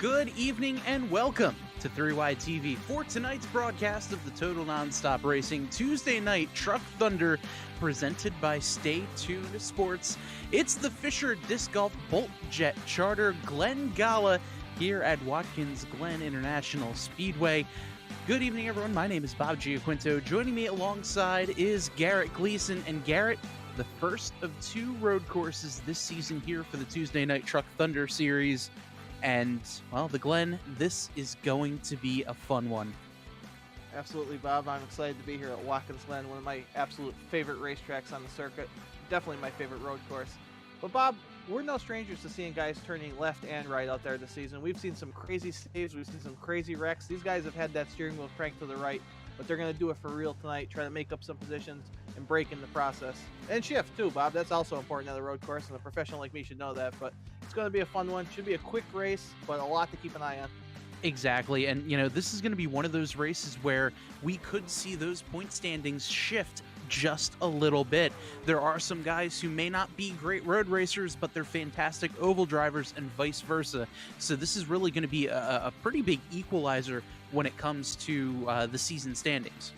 Good evening and welcome to 3Y TV for tonight's broadcast of the Total Nonstop Racing Tuesday Night Truck Thunder presented by Stay Tuned Sports. It's the Fisher Disc Golf Bolt Jet Charter Glen Gala here at Watkins Glen International Speedway. Good evening, everyone. My name is Bob Giaquinto. Joining me alongside is Garrett Gleason. And Garrett, the first of two road courses this season here for the Tuesday Night Truck Thunder series. And, well, the Glen, this is going to be a fun one. Absolutely, Bob. I'm excited to be here at Watkins Glen, one of my absolute favorite racetracks on the circuit. Definitely my favorite road course. But, Bob, we're no strangers to seeing guys turning left and right out there this season. We've seen some crazy saves. We've seen some crazy wrecks. These guys have had that steering wheel cranked to the right, but they're going to do it for real tonight, try to make up some positions and break in the process. And shift, too, Bob. That's also important on the road course, and a professional like me should know that. But it's going to be a fun one. Should be a quick race, but a lot to keep an eye on. Exactly. And, you know, this is going to be one of those races where we could see those point standings shift just a little bit. There are some guys who may not be great road racers, but they're fantastic oval drivers and vice versa. So this is really going to be a pretty big equalizer when it comes to the season standings.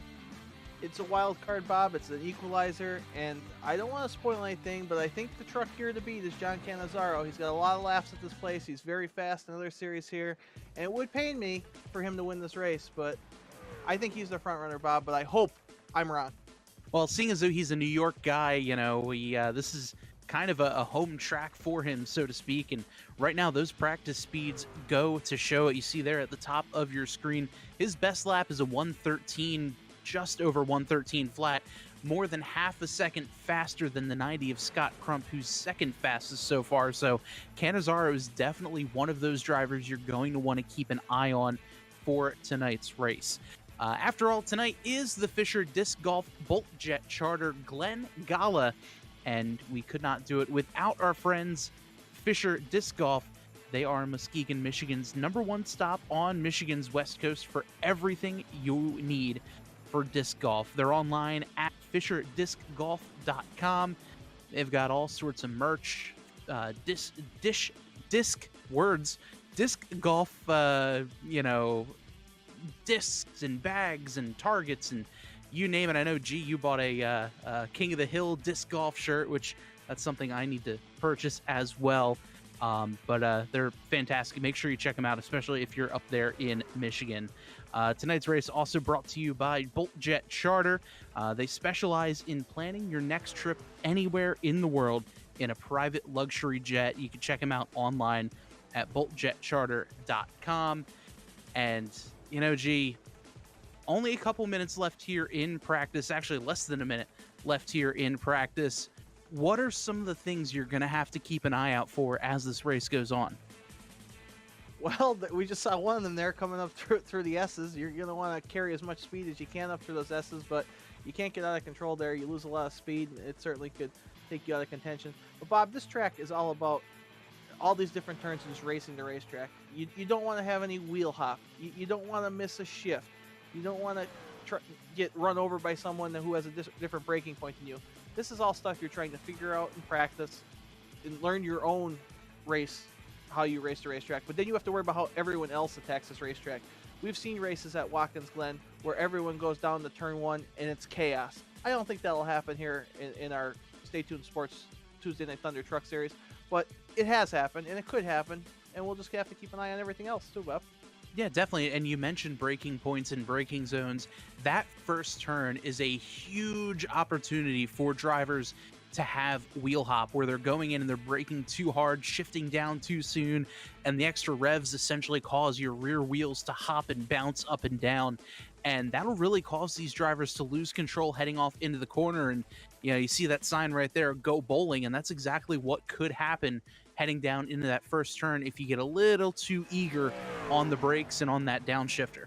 It's a wild card, Bob. It's an equalizer, and I don't want to spoil anything, but I think the truck here to beat is John Cannizzaro. He's got a lot of laps at this place. He's very fast in other series here, and it would pain me for him to win this race, but I think he's the front runner, Bob, but I hope I'm wrong. Well, seeing as though he's a New York guy, you know, this is kind of a home track for him, so to speak. And right now, those practice speeds go to show it. You see there at the top of your screen, his best lap is a 113, just over 113 flat, more than half a second faster than the 90 of Scott Crump, who's second fastest so far. So Cannizzaro is definitely one of those drivers you're going to want to keep an eye on for tonight's race. After all, tonight is the Fisher Disc Golf Bolt Jet Charter Glen Gala, and we could not do it without our friends Fisher Disc Golf. They are Muskegon, Michigan's #1 stop on Michigan's West Coast for everything you need for disc golf. They're online at fisherdiscgolf.com. They've got all sorts of merch, disc golf, discs and bags and targets and you name it. I know, G, you bought a King of the Hill disc golf shirt, which that's something I need to purchase as well. But they're fantastic. Make sure you check them out, especially if you're up there in Michigan. Tonight's race also brought to you by Bolt Jet Charter. They specialize in planning your next trip anywhere in the world in a private luxury jet. You can check them out online at boltjetcharter.com. And, you know, G, only a couple minutes left here in practice, actually less than a minute left here in practice. What are some of the things you're going to have to keep an eye out for as this race goes on? Well, we just saw one of them there coming up through the S's. You're going to want to carry as much speed as you can up through those S's, but you can't get out of control there. You lose a lot of speed, and it certainly could take you out of contention. But, Bob, this track is all about all these different turns and just racing the racetrack. You don't want to have any wheel hop. You don't want to miss a shift. You don't want to get run over by someone who has a different braking point than you. This is all stuff you're trying to figure out in practice and learn your own race, how you race the racetrack. But then you have to worry about how everyone else attacks this racetrack. We've seen races at Watkins Glen where everyone goes down to turn one and it's chaos. I don't think that'll happen here in our Stay Tuned Sports Tuesday Night Thunder Truck Series, but it has happened and it could happen, and we'll just have to keep an eye on everything else too, Bob. Yeah, definitely. And you mentioned braking points and braking zones. That first turn is a huge opportunity for drivers to have wheel hop, where they're going in and they're braking too hard, shifting down too soon, and the extra revs essentially cause your rear wheels to hop and bounce up and down. And that'll really cause these drivers to lose control heading off into the corner. And, you know, you see that sign right there, go bowling, and that's exactly what could happen heading down into that first turn if you get a little too eager on the brakes and on that downshifter.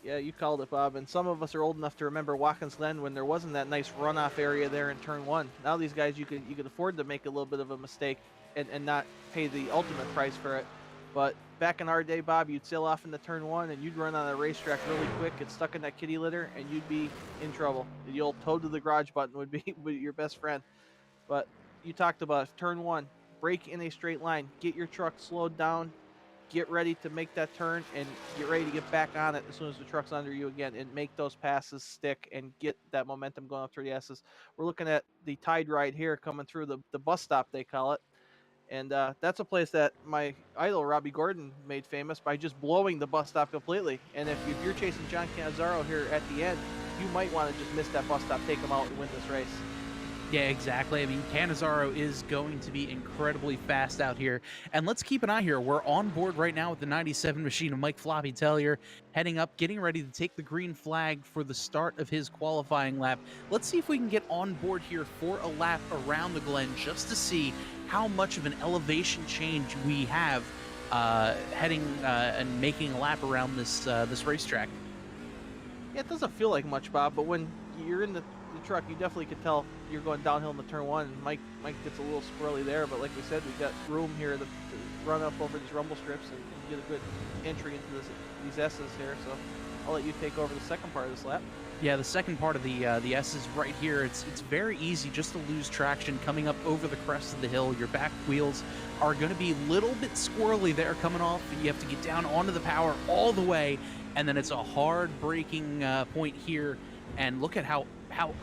Yeah, you called it, Bob. And some of us are old enough to remember Watkins Glen when there wasn't that nice runoff area there in turn one. Now these guys, you could afford to make a little bit of a mistake and not pay the ultimate price for it. But back in our day, Bob, you'd sail off into turn one and you'd run on a racetrack really quick, get stuck in that kitty litter, and you'd be in trouble. The old toad to the garage button would be your best friend. But you talked about turn one, brake in a straight line, get your truck slowed down, get ready to make that turn and get ready to get back on it as soon as the truck's under you again, and make those passes stick and get that momentum going up through the S's. We're looking at the Tide Ride here coming through the bus stop, they call it. And that's a place that my idol Robbie Gordon made famous by just blowing the bus stop completely. And if you're chasing John Cannizzaro here at the end, you might want to just miss that bus stop, take him out, and win this race. Yeah, exactly. I mean, Cannizzaro is going to be incredibly fast out here. And let's keep an eye here. We're on board right now with the 97 machine of Mike Floppy Tellier, heading up, getting ready to take the green flag for the start of his qualifying lap. Let's see if we can get on board here for a lap around the Glen just to see how much of an elevation change we have heading and making a lap around this racetrack. Yeah, it doesn't feel like much, Bob, but when you're in the truck, you definitely could tell you're going downhill in the turn one. And Mike gets a little squirrely there, but like we said, we got room here to run up over these rumble strips and get a good entry into these S's here. So I'll let you take over the second part of this lap. Yeah, the second part of the S's right here. It's very easy just to lose traction coming up over the crest of the hill. Your back wheels are going to be a little bit squirrely there coming off. You have to get down onto the power all the way, and then it's a hard braking point here. And look at how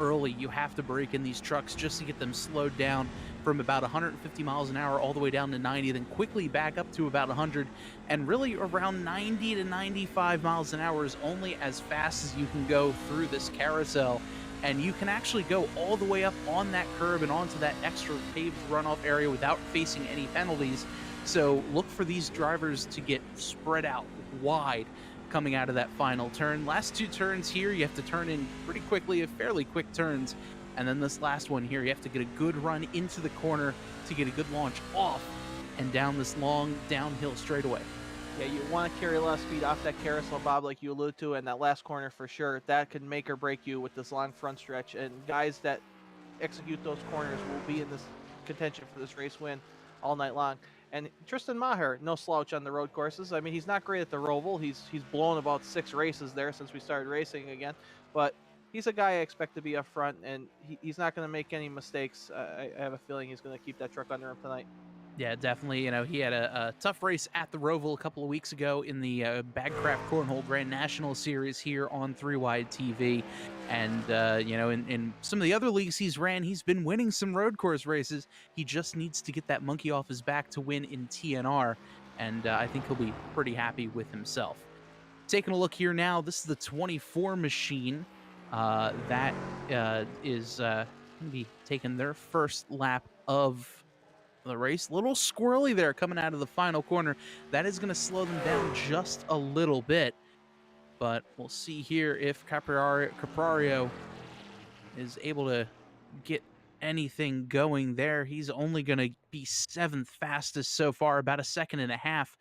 early you have to brake in these trucks just to get them slowed down from about 150 miles an hour all the way down to 90, then quickly back up to about 100, and really around 90 to 95 miles an hour is only as fast as you can go through this carousel. And you can actually go all the way up on that curb and onto that extra paved runoff area without facing any penalties. So look for these drivers to get spread out wide coming out of that final turn. Last two turns here, you have to turn in pretty quickly, fairly quick turns. And then this last one here, you have to get a good run into the corner to get a good launch off and down this long downhill straightaway. Yeah, you want to carry a lot of speed off that carousel, Bob, like you alluded to, and that last corner for sure. That could make or break you with this long front stretch. And guys that execute those corners will be in this contention for this race win all night long. And Tristan Maher, no slouch on the road courses. I mean, he's not great at the Roval. He's blown about 6 races there since we started racing again. But he's a guy I expect to be up front, and he's not going to make any mistakes. I have a feeling he's going to keep that truck under him tonight. Yeah, definitely. You know, he had a tough race at the Roval a couple of weeks ago in the Bagcraft Cornhole Grand National Series here on 3 Wide TV. And, you know, in some of the other leagues he's ran, he's been winning some road course races. He just needs to get that monkey off his back to win in TNR. And I think he'll be pretty happy with himself. Taking a look here now, this is the 24 machine that is going to be taking their first lap of the race. A little squirrely there coming out of the final corner. That is going to slow them down just a little bit. But we'll see here if Caprario is able to get anything going there. He's only going to be 7th fastest so far, about a second and a half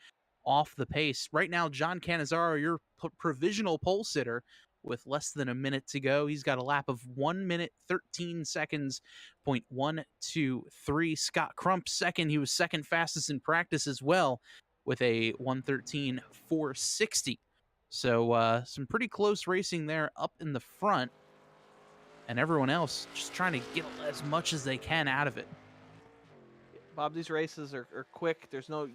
off the pace. Right now, John Cannizzaro, your provisional pole sitter, with less than a minute to go. He's got a lap of 1 minute, 13 seconds, 0.123. Scott Crump second. He was second fastest in practice as well with a 1:13.460. So some pretty close racing there up in the front. And everyone else just trying to get as much as they can out of it. Bob, these races are quick. There's no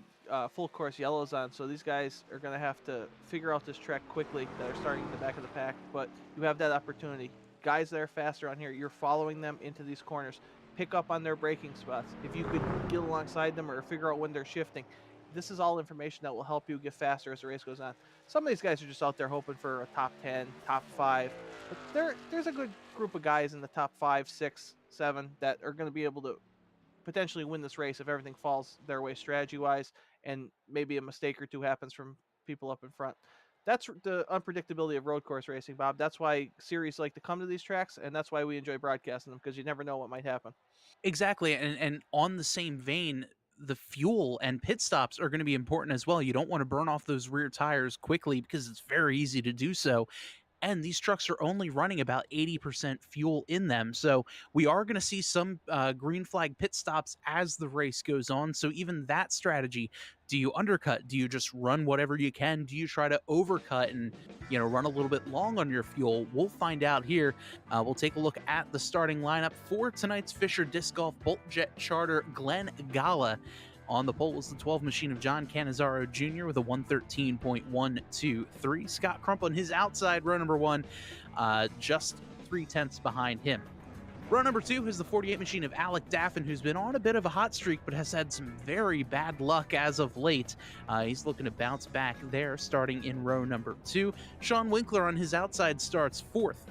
full course yellows on, so these guys are going to have to figure out this track quickly that are starting in the back of the pack. But you have that opportunity. Guys that are faster on here, you're following them into these corners. Pick up on their braking spots. If you could get alongside them or figure out when they're shifting, this is all information that will help you get faster as the race goes on. Some of these guys are just out there hoping for a top 10, top 5. But there's a good group of guys in the top 5, 6, 7 that are going to be able to potentially win this race if everything falls their way strategy-wise and maybe a mistake or two happens from people up in front. That's the unpredictability of road course racing, Bob. That's why series like to come to these tracks, and that's why we enjoy broadcasting them, because you never know what might happen. Exactly, and on the same vein, the fuel and pit stops are going to be important as well. You don't want to burn off those rear tires quickly because it's very easy to do so. And these trucks are only running about 80% fuel in them. So we are going to see some green flag pit stops as the race goes on. So even that strategy, do you undercut? Do you just run whatever you can? Do you try to overcut and, you know, run a little bit long on your fuel? We'll find out here. We'll take a look at the starting lineup for tonight's Fisher Disc Golf Bolt Jet Charter Glen Gala. On the pole is the 12 machine of John Cannizzaro Jr. with a 113.123. Scott Crump on his outside, row number 1, just 3/10 behind him. Row number 2 is the 48 machine of Alec Daffin, who's been on a bit of a hot streak, but has had some very bad luck as of late. He's looking to bounce back there, starting in row number 2. Sean Winkler on his outside starts 4th.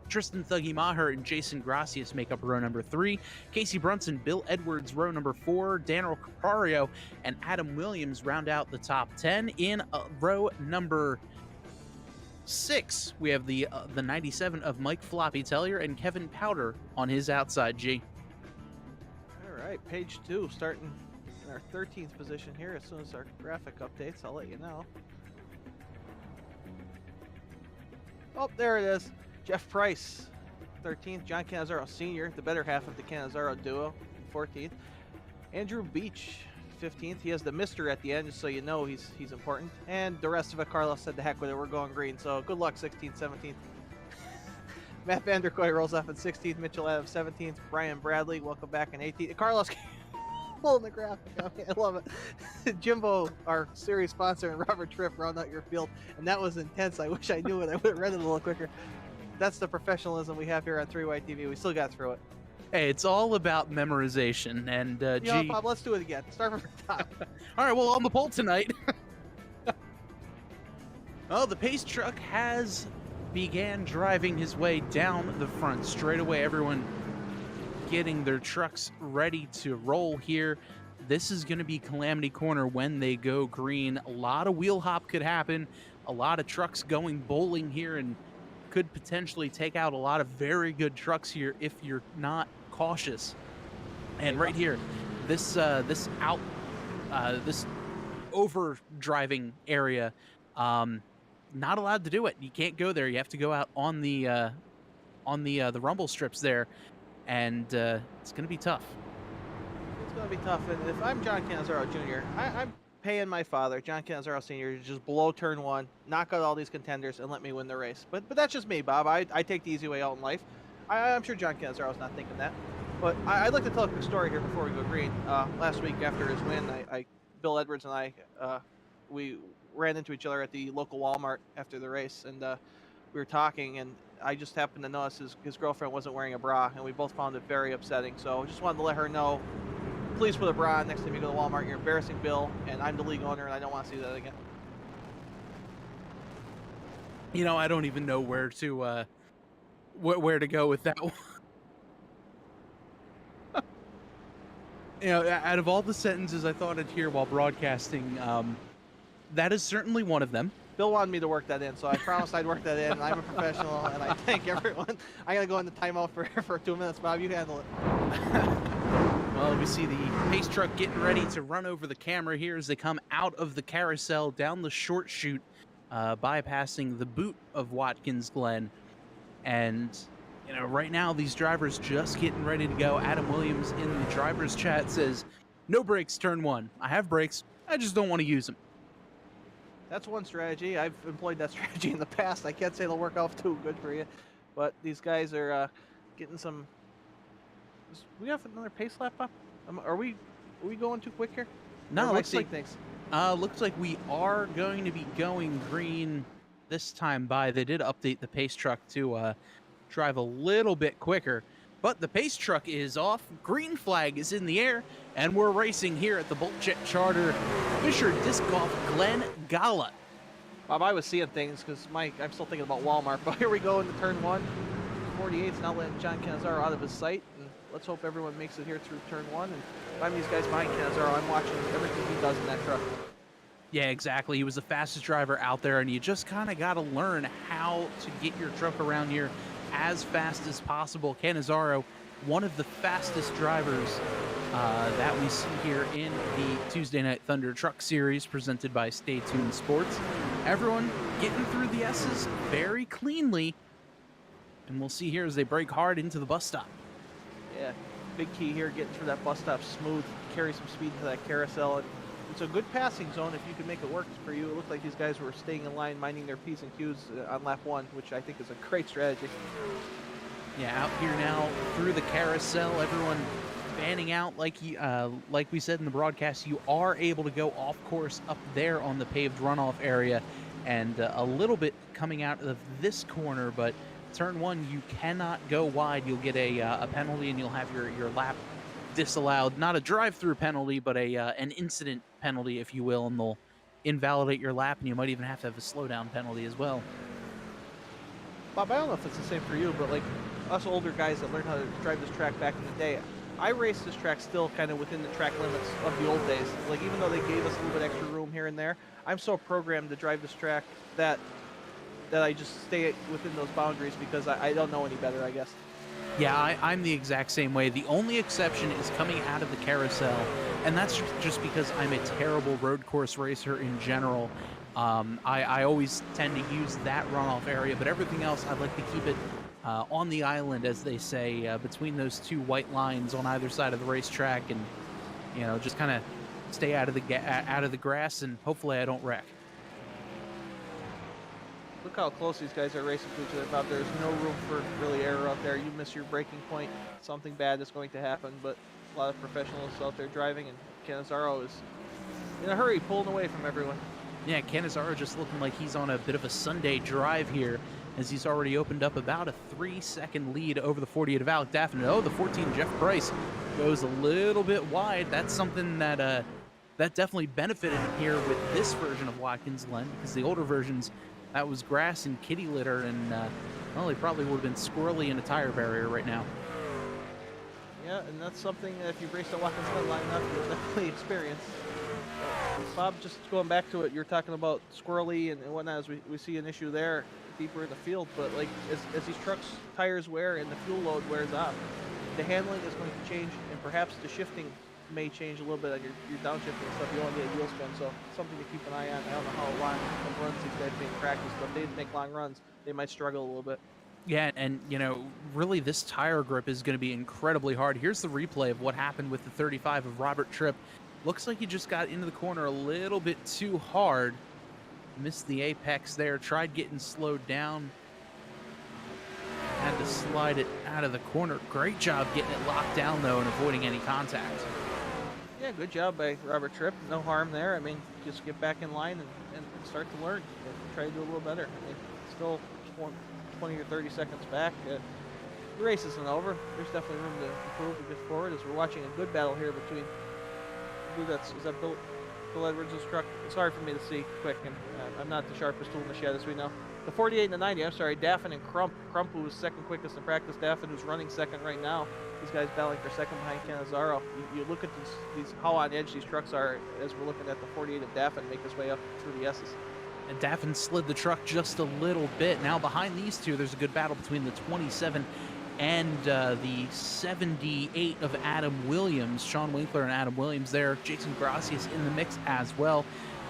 Tristan Thuggy Maher and Jason Gracias make up row number 3. Casey Brunson, Bill Edwards, row number 4. Daniel Capario and Adam Williams round out the top 10. In row number 6, we have the 97 of Mike Floppy Tellier and Kevin Powder on his outside, G. All right, page 2, starting in our 13th position here. As soon as our graphic updates, I'll let you know. Oh, there it is. Jeff Price, 13th. John Cannizzaro Sr., the better half of the Cannizzaro duo, 14th. Andrew Beach, 15th. He has the Mister at the end, just so you know he's important. And the rest of it, Carlos said, the heck with it, we're going green. So good luck, 16th, 17th. Matt Vanderkoy rolls off at 16th. Mitchell Adams, 17th. Brian Bradley, welcome back in 18th. Carlos pulling the graphic. I love it. Jimbo, our series sponsor, and Robert Tripp round out your field. And that was intense. I wish I knew it. I would have read it a little quicker. That's the professionalism we have here on 3Y TV. We still got through it. Hey, it's all about memorization. And, you know, Bob, let's do it again. Start from the top. All right, well, on the pole tonight. Well, the pace truck has began driving his way down the front straight away. Everyone getting their trucks ready to roll here. This is going to be Calamity Corner when they go green. A lot of wheel hop could happen. A lot of trucks going bowling here, and could potentially take out a lot of very good trucks here if you're not cautious. And right here, this over driving area, not allowed to do it. You can't go there. You have to go out on the rumble strips there, and it's going to be tough. It's going to be tough. And if I'm John Cannizzaro Jr., I'm paying my father, John Cannizzaro Sr., to just blow turn 1, knock out all these contenders, and let me win the race. But that's just me, Bob. I take the easy way out in life. I'm sure John Cannizzaro is not thinking that. But I'd like to tell a quick story here before we go green. Last week after his win, Bill Edwards and I, we ran into each other at the local Walmart after the race, and we were talking, and I just happened to notice his girlfriend wasn't wearing a bra, and we both found it very upsetting. So I just wanted to let her know, please put a bra on next time you go to Walmart. You're embarrassing Bill, and I'm the league owner, and I don't want to see that again. You know, I don't even know where to go with that one. You know, out of all the sentences I thought I'd hear while broadcasting, that is certainly one of them. Bill wanted me to work that in, so I promised I'd work that in, and I'm a professional, and I thank everyone. I gotta go into timeout for 2 minutes, Bob. You handle it. Well, we see the pace truck getting ready to run over the camera here as they come out of the carousel down the short chute, bypassing the boot of Watkins Glen. And, you know, right now these drivers just getting ready to go. Adam Williams in the driver's chat says, no brakes, turn 1. I have brakes, I just don't want to use them. That's one strategy. I've employed that strategy in the past. I can't say it'll work out too good for you, but these guys are getting some. We have another pace lap up. Are we going too quick here? No, looks like we are going to be going green this time by. They did update the pace truck to drive a little bit quicker, but the pace truck is off. Green flag is in the air, and we're racing here at the Bolt Jet Charter Fisher Disc Golf Glen Gala. Bob, I was seeing things because I'm still thinking about Walmart, but here we go into turn 1. 48's not letting John Cannizzaro out of his sight, and let's hope everyone makes it here through turn 1. And if I'm these guys behind Cannizzaro, I'm watching everything he does in that truck. Yeah, exactly. He was the fastest driver out there, and you just kind of got to learn how to get your truck around here as fast as possible. Cannizzaro, one of the fastest drivers that we see here in the Tuesday Night Thunder Truck Series presented by Stay Tuned Sports. Everyone getting through the S's very cleanly, and we'll see here as they brake hard into the bus stop. Yeah, big key here, getting through that bus stop smooth, carry some speed into that carousel. And it's a good passing zone if you can make it work for you. It looked like these guys were staying in line, minding their P's and Q's on lap 1, which I think is a great strategy. Yeah, out here now through the carousel, everyone fanning out like we said in the broadcast, you are able to go off course up there on the paved runoff area, and a little bit coming out of this corner. But turn one, you cannot go wide. You'll get a penalty, and you'll have your lap disallowed. Not a drive-through penalty, but a an incident penalty, if you will, and they'll invalidate your lap, and you might even have to have a slowdown penalty as well. Bob, I don't know if it's the same for you, but like us older guys that learned how to drive this track back in the day, I raced this track still kind of within the track limits of the old days. Like even though they gave us a little bit extra room here and there, I'm so programmed to drive this track that I just stay within those boundaries because I don't know any better, I guess. Yeah, I'm the exact same way. The only exception is coming out of the carousel, and that's just because I'm a terrible road course racer in general. I always tend to use that runoff area, but everything else I'd like to keep it on the island, as they say, between those two white lines on either side of the racetrack, and just kind of stay out of the grass, and hopefully I don't wreck. Look how close these guys are racing to each other, Bob. There's no room for really error out there. You miss your braking point, something bad is going to happen, but a lot of professionals out there driving, and Cannizzaro is in a hurry, pulling away from everyone. Yeah, Cannizzaro just looking like he's on a bit of a Sunday drive here, as he's already opened up about a 3-second lead over the 48 of Alec Daffin. Oh, the 14 Jeff Price goes a little bit wide. That's something that that definitely benefited him here with this version of Watkins Glen, because the older versions, that was grass and kitty litter, and well, he probably would have been squirrely in a tire barrier right now. Yeah, and that's something that if you've raced a Watkins Glen line enough, you'll definitely experience. Bob, just going back to it, you're talking about squirrely and whatnot, as we see an issue there deeper in the field, but like as these trucks' tires wear and the fuel load wears off, the handling is going to change, and perhaps the shifting may change a little bit on your downshifting and stuff. You don't get a wheel spin, so something to keep an eye on. I don't know how long of runs these guys make practice, but if they make long runs, they might struggle a little bit. Yeah, and really this tire grip is going to be incredibly hard. Here's the replay of what happened with the 35 of Robert Tripp. Looks like he just got into the corner a little bit too hard. Missed the apex there, tried getting slowed down. Had to slide it out of the corner. Great job getting it locked down, though, and avoiding any contact. Yeah, good job by Robert Tripp. No harm there. I mean, just get back in line and start to learn. Try to do a little better. I mean, still 20 or 30 seconds back. The race isn't over. There's definitely room to improve and get forward, as we're watching a good battle here between, is that Bill Edwards' truck? It's hard for me to see quick, and I'm not the sharpest tool in the shed, as we know. The 48 and the 90, I'm sorry, Daffin and Crump. Crump, who was second quickest in practice. Daffin, who's running second right now. These guys battling for second behind Cannizzaro. You look at these how on edge these trucks are as we're looking at the 48 of Daffin make his way up through the S's. And Daffin slid the truck just a little bit. Now behind these two, there's a good battle between the 27 and the 78 of Adam Williams. Sean Winkler and Adam Williams there. Jason Gracias in the mix as well.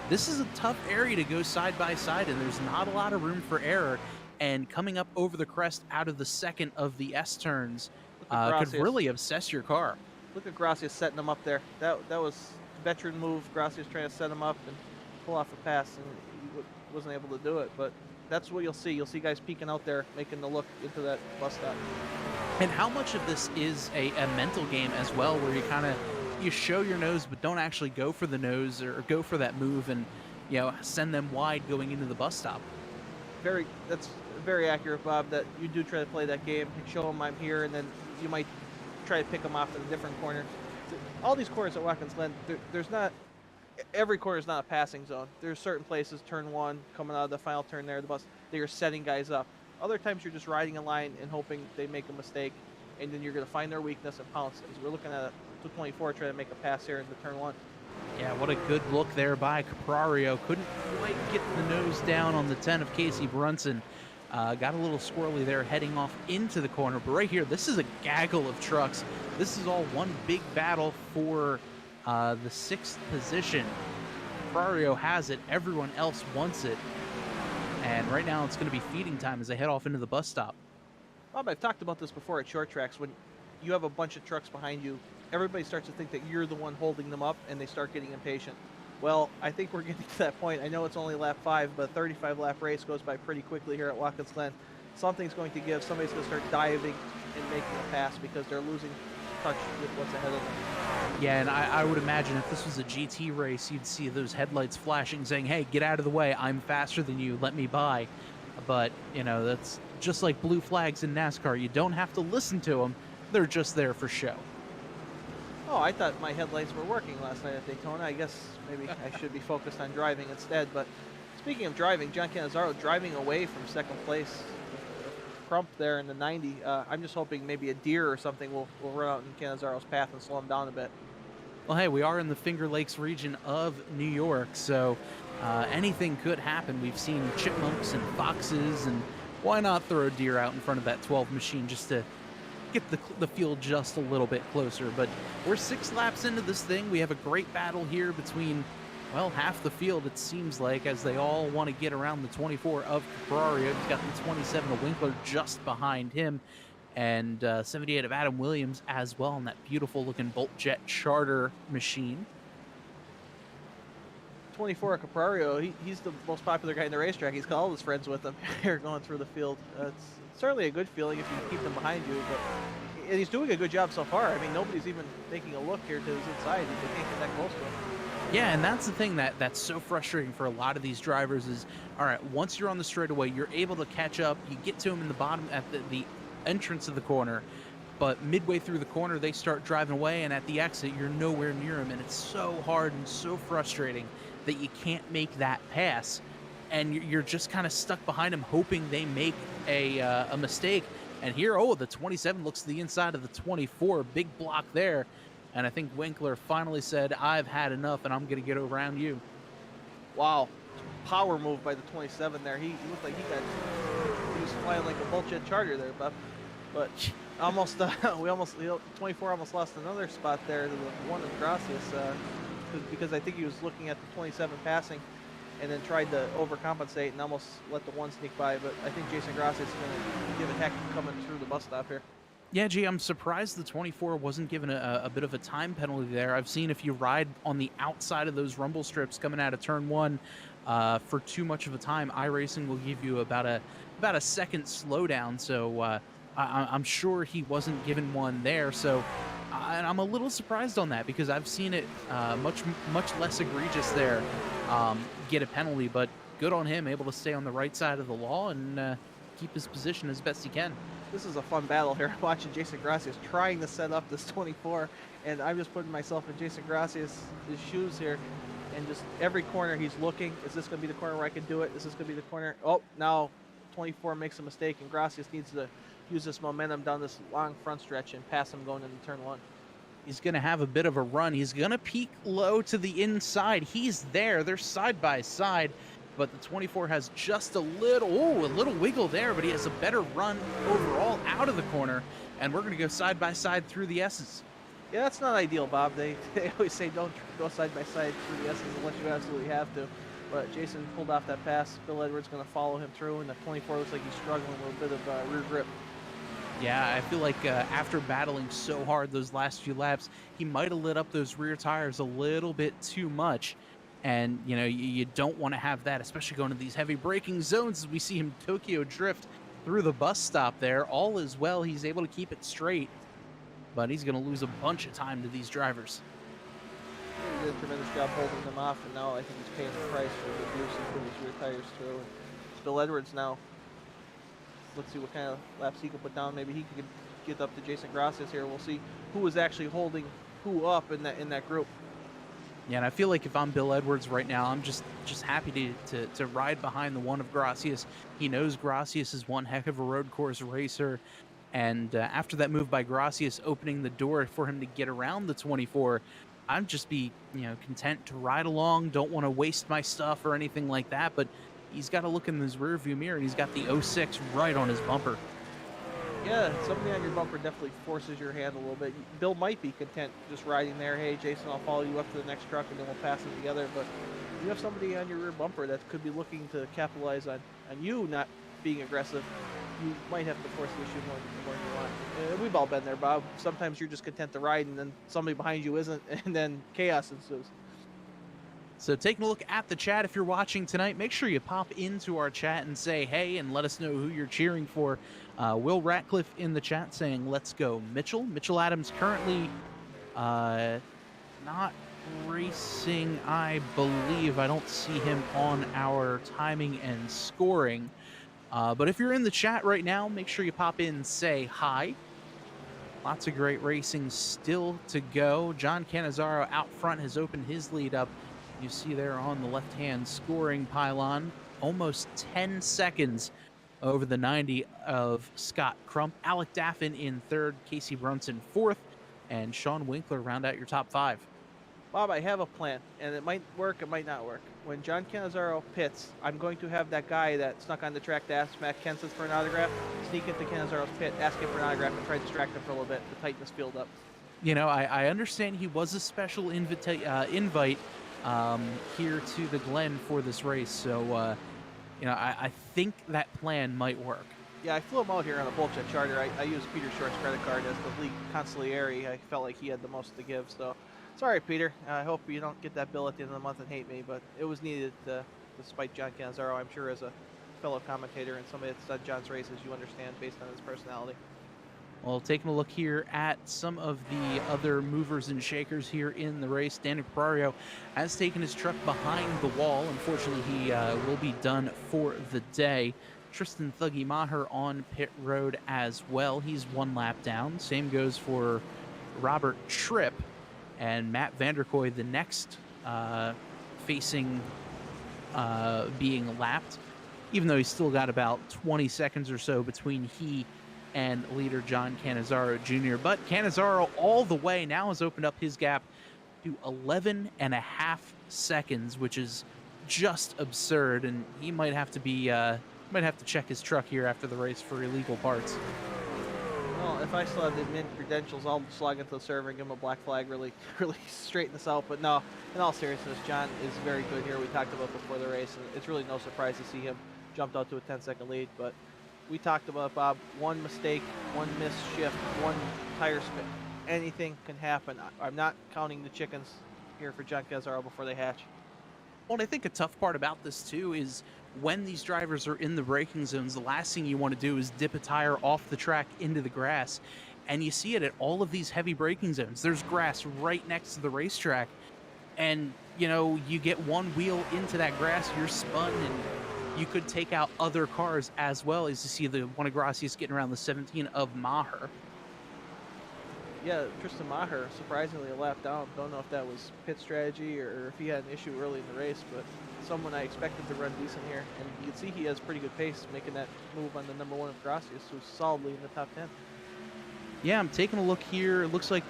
This is a tough area to go side by side, and there's not a lot of room for error. And coming up over the crest out of the second of the S turns could really obsess your car. Look at Gracias setting him up there. That was a veteran move. Gracias trying to set him up and pull off a pass, and he wasn't able to do it. But that's what you'll see. You'll see guys peeking out there, making the look into that bus stop. And how much of this is a mental game as well, where you show your nose but don't actually go for the nose or go for that move and send them wide going into the bus stop. That's very accurate, Bob, that you do try to play that game and show them I'm here, and then you might try to pick them off in a different corner. All these corners at Watkins Glen, there's not, every corner is not a passing zone. There's certain places, turn one, coming out of the final turn there, the bus, they are setting guys up. Other times you're just riding a line and hoping they make a mistake, and then you're going to find their weakness and pounce. As we're looking at a 224 trying to make a pass here into turn one. Yeah, what a good look there by Caprario. Couldn't quite get the nose down on the 10 of Casey Brunson. Got a little squirrely there heading off into the corner. But right here, this is a gaggle of trucks. This is all one big battle for the 6th position. Caprario has it. Everyone else wants it. And right now it's going to be feeding time as they head off into the bus stop. Bob, I've talked about this before at short tracks. When you have a bunch of trucks behind you, everybody starts to think that you're the one holding them up, and they start getting impatient. Well, I think we're getting to that point. I know it's only lap 5, but a 35-lap race goes by pretty quickly here at Watkins Glen. Something's going to give. Somebody's going to start diving and making a pass because they're losing touch with what's ahead of them. Yeah, and I would imagine if this was a GT race, you'd see those headlights flashing saying, "Hey, get out of the way. I'm faster than you. Let me by." But, that's just like blue flags in NASCAR. You don't have to listen to them. They're just there for show. Oh, I thought my headlights were working last night at Daytona. I guess maybe I should be focused on driving instead. But speaking of driving, John Cannizzaro driving away from second place. Crump there in the 90. I'm just hoping maybe a deer or something will run out in Cannizzaro's path and slow him down a bit. Well, hey, we are in the Finger Lakes region of New York, so anything could happen. We've seen chipmunks and foxes, and why not throw a deer out in front of that 12 machine just to get the field just a little bit closer? But we're 6 laps into this thing. We have a great battle here between, well, half the field, it seems like, as they all want to get around the 24 of Caprario. He's got the 27 of Winkler just behind him, and 78 of Adam Williams as well in that beautiful looking Bolt Jet Charter machine. 24 of Caprario, he's the most popular guy in the racetrack. He's got all his friends with him here going through the field. It's certainly a good feeling if you can keep them behind you, but he's doing a good job so far. I mean, nobody's even taking a look here to his inside. They can't get that close to him. Yeah, and that's the thing that's so frustrating for a lot of these drivers is, all right, once you're on the straightaway, you're able to catch up. You get to them in the bottom at the entrance of the corner, but midway through the corner, they start driving away, and at the exit, you're nowhere near them, and it's so hard and so frustrating that you can't make that pass, and you're just kind of stuck behind them, hoping they make a mistake. And here, the 27 looks to the inside of the 24, big block there. And I think Winkler finally said, "I've had enough, and I'm going to get around you." Wow. Power move by the 27 there. He looked like he was flying like a Bolt Jet Charter there, Bob. But almost, 24 almost lost another spot there to the one of Gracias, because I think he was looking at the 27 passing and then tried to overcompensate and almost let the one sneak by. But I think Jason Gracias is going to give a heck coming through the bus stop here. Yeah, gee, I'm surprised the 24 wasn't given a bit of a time penalty there. I've seen if you ride on the outside of those rumble strips coming out of turn 1 for too much of a time, iRacing will give you about a second slowdown. So I'm sure he wasn't given one there. So I'm a little surprised on that because I've seen it much less egregious there get a penalty. But good on him, able to stay on the right side of the law and keep his position as best he can. This is a fun battle here. Watching Jason Gracias trying to set up this 24, and I'm just putting myself in Jason Gracias' shoes here, and just every corner he's looking. Is this going to be the corner where I can do it? Is this going to be the corner? Oh, now 24 makes a mistake, and Gracias needs to use this momentum down this long front stretch and pass him going into turn 1. He's going to have a bit of a run. He's going to peek low to the inside. He's there. They're side by side. But the 24 has just a little wiggle there, but he has a better run overall out of the corner, and we're going to go side by side through the S's. Yeah, that's not ideal, Bob. They always say don't go side by side through the S's unless you absolutely have to. But Jason pulled off that pass. Bill Edwards going to follow him through, and the 24 looks like he's struggling a little bit of rear grip. Yeah, I feel like after battling so hard those last few laps, he might have lit up those rear tires a little bit too much. And, you don't want to have that, especially going to these heavy braking zones as we see him Tokyo drift through the bus stop there. All is well. He's able to keep it straight, but he's going to lose a bunch of time to these drivers. He did a tremendous job holding them off, and now I think he's paying the price for the abuse he put his rear tires through. And it's Bill Edwards now. Let's see what kind of laps he can put down. Maybe he can get up to Jason Gracias here. We'll see who is actually holding who up in that group. Yeah, and I feel like if I'm Bill Edwards right now, I'm just happy to ride behind the one of Gracias. He knows Gracias is one heck of a road course racer, and after that move by Gracias opening the door for him to get around the 24, I'd just be content to ride along. Don't want to waste my stuff or anything like that, but he's got to look in his rearview mirror, and he's got the 06 right on his bumper. Yeah, somebody on your bumper definitely forces your hand a little bit. Bill might be content just riding there. Hey, Jason, I'll follow you up to the next truck, and then we'll pass them together. But you have somebody on your rear bumper that could be looking to capitalize on you not being aggressive. You might have to force the issue more than you want. We've all been there, Bob. Sometimes you're just content to ride, and then somebody behind you isn't, and then chaos ensues. So taking a look at the chat, if you're watching tonight, make sure you pop into our chat and say hey and let us know who you're cheering for. Will Ratcliffe in the chat saying let's go Mitchell. Mitchell Adams currently not racing, I believe. I don't see him on our timing and scoring. But if you're in the chat right now, make sure you pop in and say hi. Lots of great racing still to go. John Cannizzaro out front has opened his lead up. You see there on the left-hand scoring pylon, almost 10 seconds over the 90 of Scott Crump. Alec Daffin in third, Casey Brunson fourth, and Sean Winkler round out your top five. Bob, I have a plan, and it might work, it might not work. When John Cannizzaro pits, I'm going to have that guy that snuck on the track to ask Matt Kenseth for an autograph sneak into Cannizzaro's pit, ask him for an autograph, and try to distract him for a little bit to tighten this field up. You know, I understand he was a special invite here to the Glen for this race, so you know, I think that plan might work. Yeah, I flew him out here on a bulljet charter. I used Peter Short's credit card as the league consigliere. I felt like he had the most to give, so sorry, Peter. I hope you don't get that bill at the end of the month and hate me, but it was needed despite John Cannizzaro. I'm sure as a fellow commentator and somebody that's done John's races, you understand based on his personality. Well, taking a look here at some of the other movers and shakers here in the race, Danny Prario has taken his truck behind the wall. Unfortunately, he will be done for the day. Tristan Thuggy Maher on pit road as well. He's one lap down. Same goes for Robert Tripp and Matt Vanderkoy, the next facing being lapped, even though he's still got about 20 seconds or so between he and leader John Cannizzaro Jr. But Cannizzaro all the way now has opened up his gap to 11.5 seconds, which is just absurd, and he might have to be might have to check his truck here after the race for illegal parts. Well, if I still have the admin credentials, I'll slog into the server and give him a black flag, really straighten this out. But no, in all seriousness, John is very good here. We talked about before the race, and it's really no surprise to see him jumped out to a 10-second lead. But we talked about, Bob, one mistake, one missed shift, one tire spin. Anything can happen. I'm not counting the chickens here for John Cannizzaro before they hatch. Well, and I think a tough part about this, too, is when these drivers are in the braking zones, the last thing you want to do is dip a tire off the track into the grass. And you see it at all of these heavy braking zones. There's grass right next to the racetrack. And, you know, you get one wheel into that grass, you're spun, and you could take out other cars as well. As you see the one of Gracias getting around the 17 of Maher. Yeah, Tristan Maher, surprisingly a lap down. Don't know if that was pit strategy or if he had an issue early in the race, but someone I expected to run decent here. And you can see he has pretty good pace making that move on the number one of Gracias, who's solidly in the top 10. Yeah, I'm taking a look here. It looks like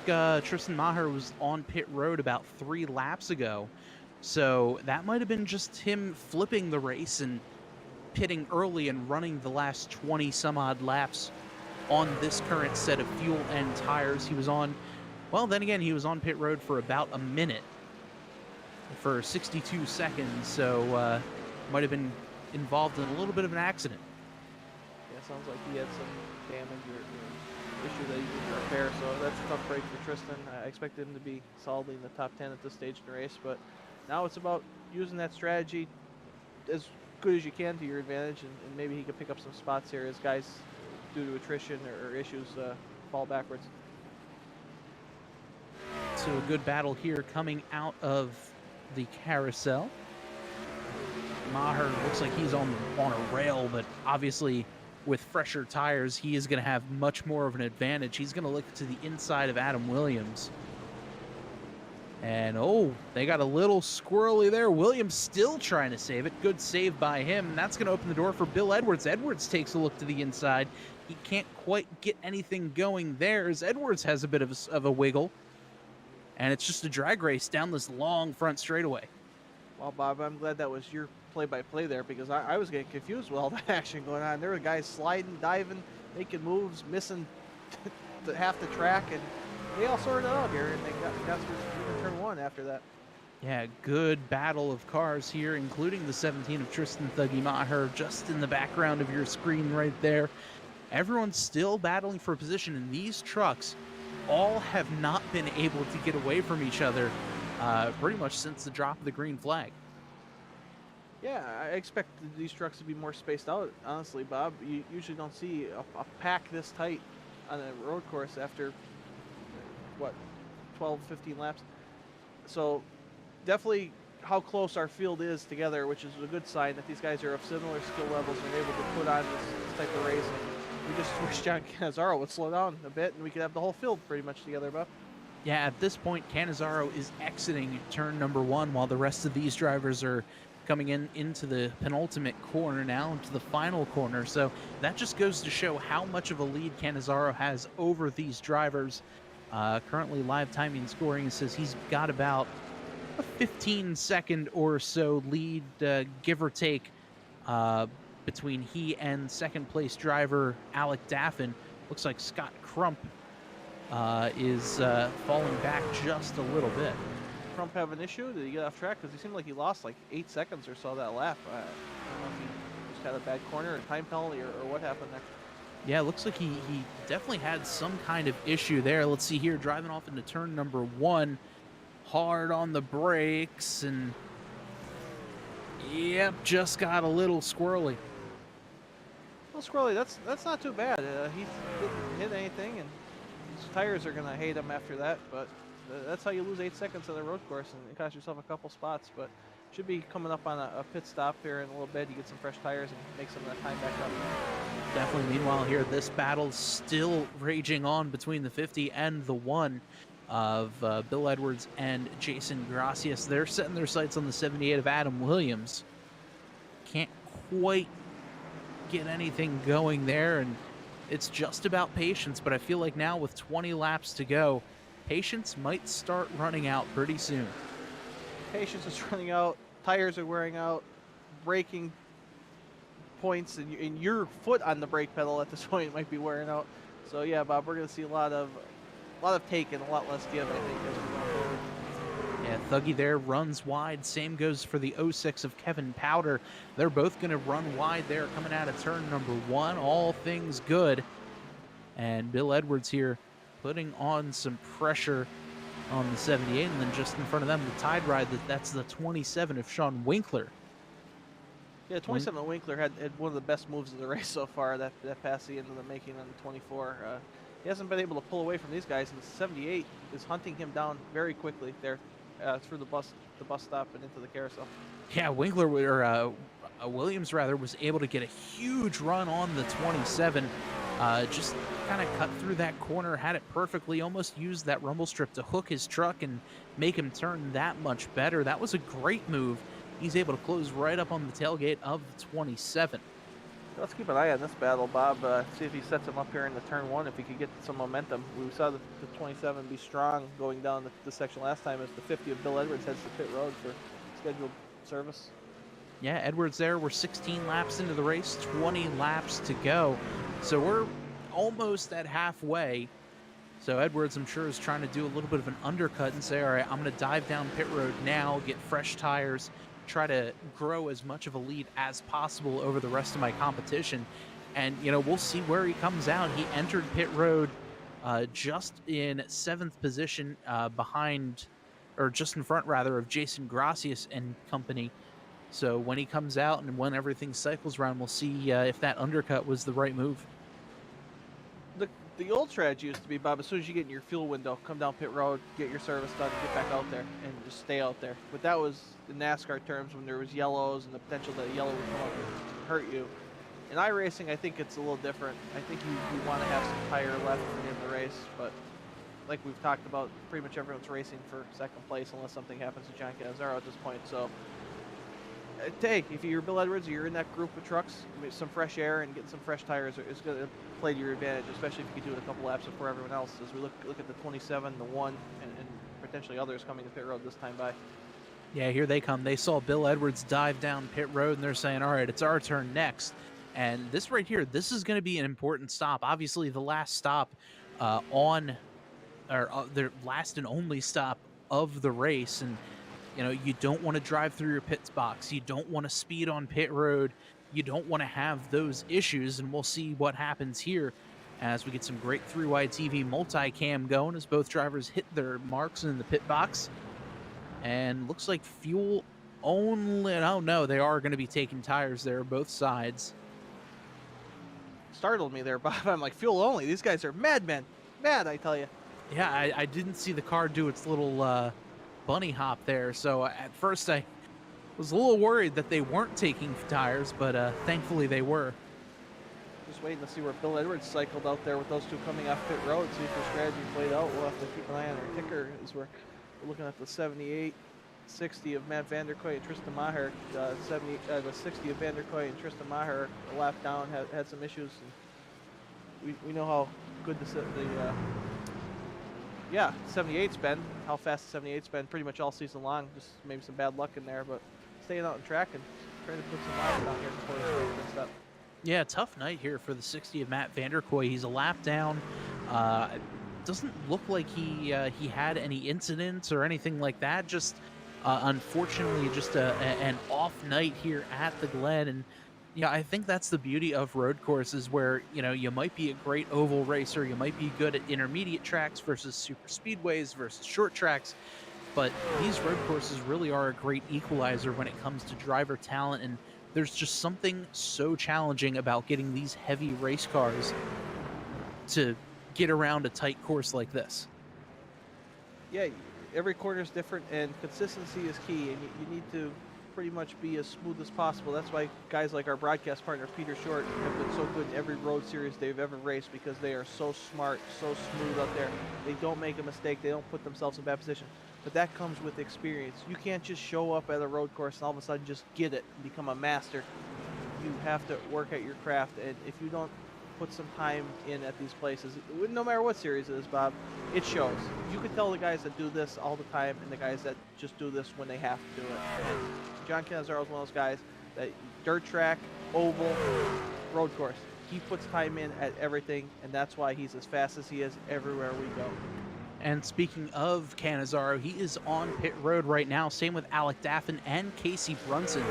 Tristan Maher was on pit road about 3 laps ago. So that might have been just him flipping the race and pitting early and running the last 20 some odd laps on this current set of fuel and tires. He was on, well, then again, he was on pit road for about a minute for 62 seconds, so might have been involved in a little bit of an accident. Yeah, sounds like he had some damage or issue that he didn't repair, so that's a tough break for Tristan. I expected him to be solidly in the top 10 at this stage in the race, but now it's about using that strategy as good as you can to your advantage, and maybe he could pick up some spots here as guys, due to attrition or issues, fall backwards. So a good battle here coming out of the carousel. Maher looks like he's on a rail, but obviously with fresher tires, he is going to have much more of an advantage. He's going to look to the inside of Adam Williams. And, oh, they got a little squirrely there. Williams still trying to save it. Good save by him. And that's going to open the door for Bill Edwards. Edwards takes a look to the inside. He can't quite get anything going there as Edwards has a bit of a wiggle. And it's just a drag race down this long front straightaway. Well, Bob, I'm glad that was your play-by-play there, because I was getting confused with all that action going on. There were guys sliding, diving, making moves, missing half the track, and they all sorted it out here, and they got through turn one after that. Yeah, good battle of cars here, including the 17 of Tristan Thuggy Maher just in the background of your screen right there. Everyone's still battling for position, and these trucks all have not been able to get away from each other pretty much since the drop of the green flag. Yeah, I expect these trucks to be more spaced out. Honestly, Bob, you usually don't see a pack this tight on a road course after what 12, 15 laps. So definitely how close our field is together, which is a good sign that these guys are of similar skill levels and are able to put on this type of racing. We just wish John Cannizzaro would slow down a bit, and we could have the whole field pretty much together, Bob. Yeah, at this point, Cannizzaro is exiting turn number 1 while the rest of these drivers are coming into the penultimate corner now, into the final corner. So that just goes to show how much of a lead Cannizzaro has over these drivers. Currently, live timing and scoring says he's got about a 15-second or so lead, give or take, between he and second place driver Alec Daffin. Looks like Scott Crump is falling back just a little bit. Crump have an issue? Did he get off track? Because he seemed like he lost like 8 seconds or so that lap. I don't know if he just had a bad corner or time penalty or what happened there. Yeah, it looks like he definitely had some kind of issue there. Let's see here, driving off into turn number 1, hard on the brakes, and yep, just got a little squirrely. Well, Squirrely, that's not too bad. He didn't hit anything, and his tires are gonna hate him after that. But that's how you lose 8 seconds on the road course, and it cost yourself a couple spots. But should be coming up on a pit stop here in a little bit. You get some fresh tires and make some of that time back up. Definitely. Meanwhile, here this battle's still raging on between the 50 and the 1 of Bill Edwards and Jason Gracias. They're setting their sights on the 78 of Adam Williams. Can't quite get anything going there, and it's just about patience. But I feel like now with 20 laps to go, patience might start running out pretty soon. Patience is running out. Tires are wearing out. Braking points and your foot on the brake pedal at this point might be wearing out. So yeah, Bob, we're going to see a lot of take and a lot less give, I think, as we go forward. Yeah, Thuggy there runs wide. Same goes for the 06 of Kevin Powder. They're both going to run wide there coming out of turn number 1. All things good. And Bill Edwards here putting on some pressure on the 78. And then just in front of them, the Tide Ride, that's the 27 of Sean Winkler. Yeah, 27 Winkler had one of the best moves of the race so far. That pass he ended up making on the 24. He hasn't been able to pull away from these guys, and the 78 is hunting him down very quickly there through the bus stop and into the carousel. Yeah, Winkler or Williams rather was able to get a huge run on the 27. Just kind of cut through that corner, had it perfectly, almost used that rumble strip to hook his truck and make him turn that much better. That was a great move. He's able to close right up on the tailgate of the 27. Let's keep an eye on this battle, Bob. See if he sets him up here in the turn 1, if he could get some momentum. We saw the 27 be strong going down the section last time as the 50 of Bill Edwards heads to pit road for scheduled service. Yeah, Edwards there. We're 16 laps into the race, 20 laps to go. So we're almost at halfway. So Edwards, I'm sure, is trying to do a little bit of an undercut and say, all right, I'm going to dive down pit road now, get fresh tires, try to grow as much of a lead as possible over the rest of my competition. And, you know, we'll see where he comes out. He entered pit road just in 7th position behind, or just in front, rather, of Jason Gracias and company. So when he comes out and when everything cycles around, we'll see if that undercut was the right move. The old strategy used to be, Bob, as soon as you get in your fuel window, come down pit road, get your service done, get back out there, and just stay out there. But that was in NASCAR terms when there was yellows and the potential that a yellow would come up and hurt you. In iRacing, I think it's a little different. I think you want to have some tire left in the race, but like we've talked about, pretty much everyone's racing for second place unless something happens to John Cannizzaro at this point. So if you're Bill Edwards or you're in that group of trucks, some fresh air and getting some fresh tires is going to play to your advantage, especially if you can do it a couple laps before everyone else. As we look at the 27, the 1, and potentially others coming to pit road this time by. Yeah, here they come. They saw Bill Edwards dive down pit road, and they're saying, all right, it's our turn next. And this right here, this is going to be an important stop. Obviously, the last stop their last and only stop of the race. And you know, you don't want to drive through your pits box. You don't want to speed on pit road. You don't want to have those issues, and we'll see what happens here as we get some great 3-wide TV multicam going as both drivers hit their marks in the pit box. And looks like fuel only. Oh no, they are going to be taking tires there, both sides. Startled me there, Bob. I'm like, fuel only. These guys are madmen. Mad, I tell you. Yeah, I didn't see the car do its little bunny hop there, so at first I was a little worried that they weren't taking tires, but thankfully they were. Just waiting to see where Bill Edwards cycled out there with those two coming off pit road. See if their strategy played out. We'll have to keep an eye on our ticker as we're looking at the 78, 60 of Matt Vanderkoy and Tristan Maher. The 60 of Vanderkoy and Tristan Maher, a lap down, had some issues. And we know how good the 78's been, how fast the 78's been pretty much all season long. Just maybe some bad luck in there, but staying out on track and trying to put some miles down here before the next up. Yeah, tough night here for the 60 of Matt Vanderkoy. He's a lap down. Doesn't look like he had any incidents or anything like that. Just unfortunately, just an off night here at the Glen. And yeah, I think that's the beauty of road courses, where you might be a great oval racer, you might be good at intermediate tracks versus super speedways versus short tracks. But these road courses really are a great equalizer when it comes to driver talent, and there's just something so challenging about getting these heavy race cars to get around a tight course like this. Yeah, every corner is different, and consistency is key, and you need to pretty much be as smooth as possible. That's why guys like our broadcast partner, Peter Short, have been so good in every road series they've ever raced, because they are so smart, so smooth out there. They don't make a mistake. They don't put themselves in bad position. But that comes with experience. You can't just show up at a road course and all of a sudden just get it and become a master. You have to work at your craft, and if you don't put some time in at these places, no matter what series it is, Bob, it shows. You can tell the guys that do this all the time and the guys that just do this when they have to do it. And John Cannizzaro is one of those guys that dirt track, oval, road course. He puts time in at everything, and that's why he's as fast as he is everywhere we go. And speaking of Cannizzaro, he is on pit road right now. Same with Alec Daffin and Casey Brunson.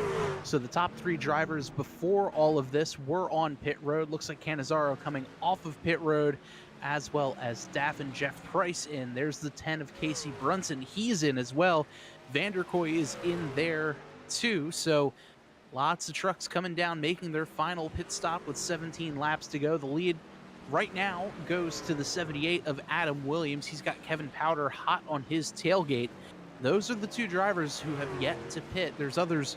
So the top three drivers before all of this were on pit road. Looks like Cannizzaro coming off of pit road, as well as Daffin, Jeff Price in. There's the 10 of Casey Brunson. He's in as well. Vanderkoy is in there too. So lots of trucks coming down, making their final pit stop with 17 laps to go. The lead right now goes to the 78 of Adam Williams. He's got Kevin Powder hot on his tailgate. Those are the two drivers who have yet to pit. There's others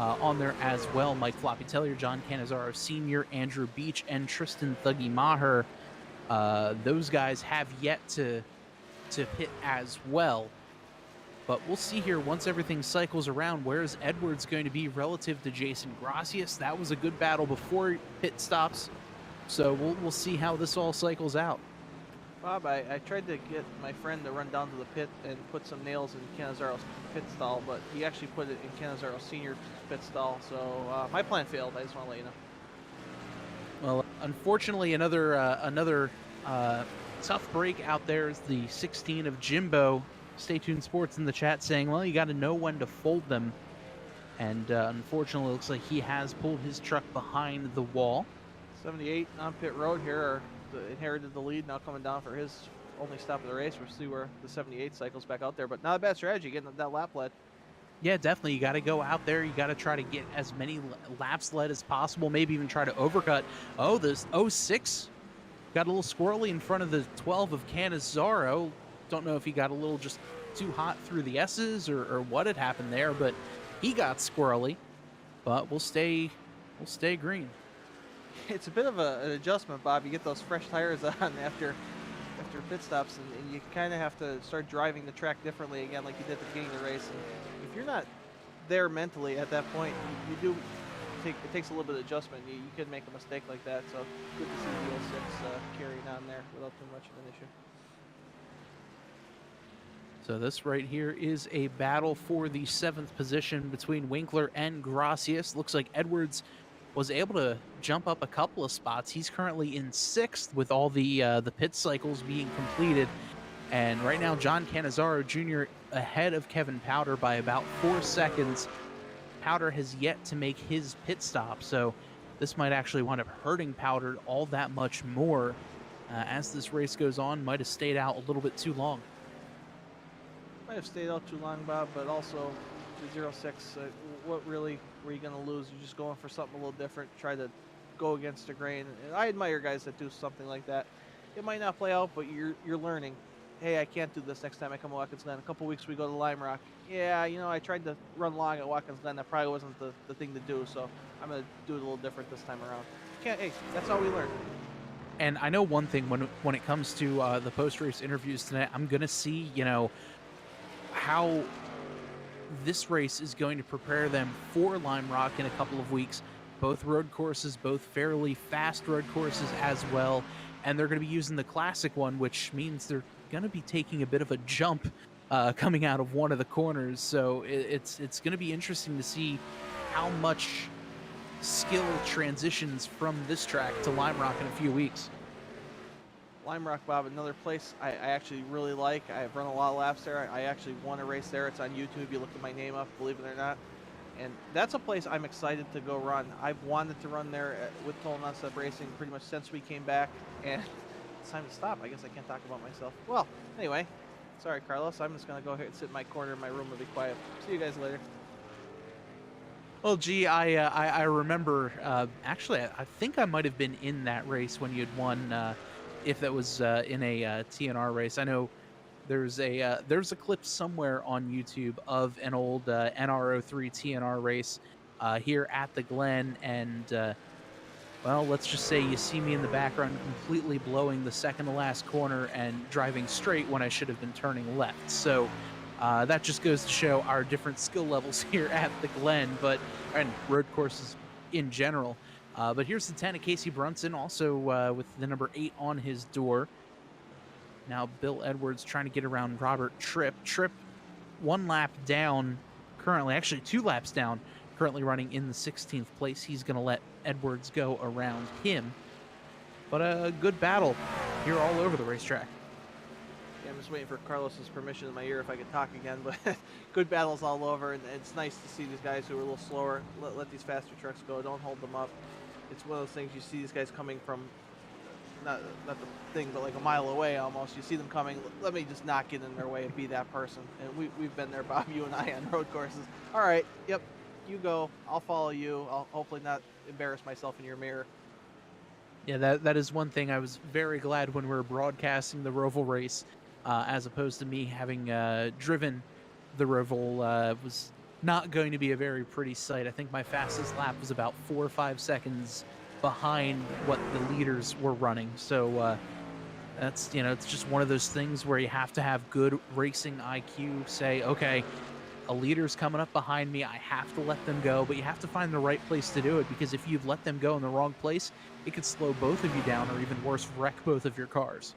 on there as well. Mike Floppy Tellier, John Cannizzaro Sr., Andrew Beach, and Tristan Thuggy Maher. Those guys have yet to pit as well. But we'll see here once everything cycles around. Where's Edwards going to be relative to Jason Gracias? That was a good battle before pit stops. So we'll see how this all cycles out. Bob, I tried to get my friend to run down to the pit and put some nails in Cannizzaro's pit stall, but he actually put it in Cannizzaro Sr.'s pit stall. So my plan failed. I just want to let you know. Well, unfortunately, another tough break out there is the 16 of Jimbo. Stay Tuned Sports in the chat saying, well, you got to know when to fold them. And unfortunately, it looks like he has pulled his truck behind the wall. 78 on pit road here inherited the lead, now coming down for his only stop of the race. We'll see where the 78 cycles back out there, but not a bad strategy getting that lap led. Yeah, definitely. You got to go out there. You got to try to get as many laps led as possible, maybe even try to overcut. Oh, this 06 got a little squirrely in front of the 12 of Cannizzaro. Don't know if he got a little just too hot through the S's or what had happened there, but he got squirrely. But we'll stay green. It's a bit of an adjustment, Bob. You get those fresh tires on after pit stops, and you kind of have to start driving the track differently again, like you did at the beginning of the race. And if you're not there mentally at that point, it takes a little bit of adjustment. You could make a mistake like that. So good to see the 06 carrying on there without too much of an issue. So this right here is a battle for the 7th position between Winkler and Gracias. Looks like Edwards was able to jump up a couple of spots. He's currently in 6th with all the pit cycles being completed. And right now, John Cannizzaro Jr. ahead of Kevin Powder by about 4 seconds. Powder has yet to make his pit stop, so this might actually wind up hurting Powder all that much more as this race goes on. Might have stayed out a little bit too long. Might have stayed out too long, Bob, but also the 06, what really were you going to lose? You're just going for something a little different, try to go against the grain. And I admire guys that do something like that. It might not play out, but you're learning. Hey, I can't do this next time I come to Watkins Glen. A couple weeks we go to Lime Rock. Yeah, I tried to run long at Watkins Glen. That probably wasn't the thing to do, so I'm going to do it a little different this time around. Can't, hey, that's how we learn. And I know one thing when it comes to the post race interviews tonight, I'm gonna see how this race is going to prepare them for Lime Rock in a couple of weeks. Both road courses, both fairly fast road courses as well, and they're going to be using the classic one, which means they're going to be taking a bit of a jump coming out of one of the corners. So it's going to be interesting to see how much skill transitions from this track to Lime Rock in a few weeks. Lime Rock, Bob, another place I actually really like. I've run a lot of laps there. I actually won a race there. It's on YouTube. You look at my name up, believe it or not. And that's a place I'm excited to go run. I've wanted to run there with Total Nonstop Racing pretty much since we came back. And it's time to stop. I guess I can't talk about myself. Well, anyway, sorry, Carlos. I'm just going to go ahead and sit in my corner in my room and be quiet. See you guys later. Well, gee, I remember. Actually, I think I might have been in that race when you'd won. If that was in a TNR race, I know there's a clip somewhere on YouTube of an old NR03 TNR race here at the Glen, and well, let's just say you see me in the background completely blowing the second to last corner and driving straight when I should have been turning left. So. That just goes to show our different skill levels here at the Glen, and road courses in general. But here's the 10 of Casey Brunson, also with the number 8 on his door. Now Bill Edwards trying to get around Robert Tripp. Tripp 1 lap down currently, actually 2 laps down, currently running in the 16th place. He's going to let Edwards go around him. But a good battle here all over the racetrack. I'm just waiting for Carlos's permission in my ear if I could talk again, but good battles all over, and it's nice to see these guys who are a little slower. Let these faster trucks go. Don't hold them up. It's one of those things you see these guys coming from, not the thing, but like a mile away almost. You see them coming. Let me just not get in their way and be that person. And we've been there, Bob, you and I, on road courses. All right, yep, you go. I'll follow you. I'll hopefully not embarrass myself in your mirror. Yeah, that is one thing I was very glad when we were broadcasting the Roval race. As opposed to me having driven the Roval, was not going to be a very pretty sight. I think my fastest lap was about 4 or 5 seconds behind what the leaders were running. So that's, it's just one of those things where you have to have good racing IQ. Say, okay, a leader's coming up behind me. I have to let them go, but you have to find the right place to do it, because if you've let them go in the wrong place, it could slow both of you down, or even worse, wreck both of your cars.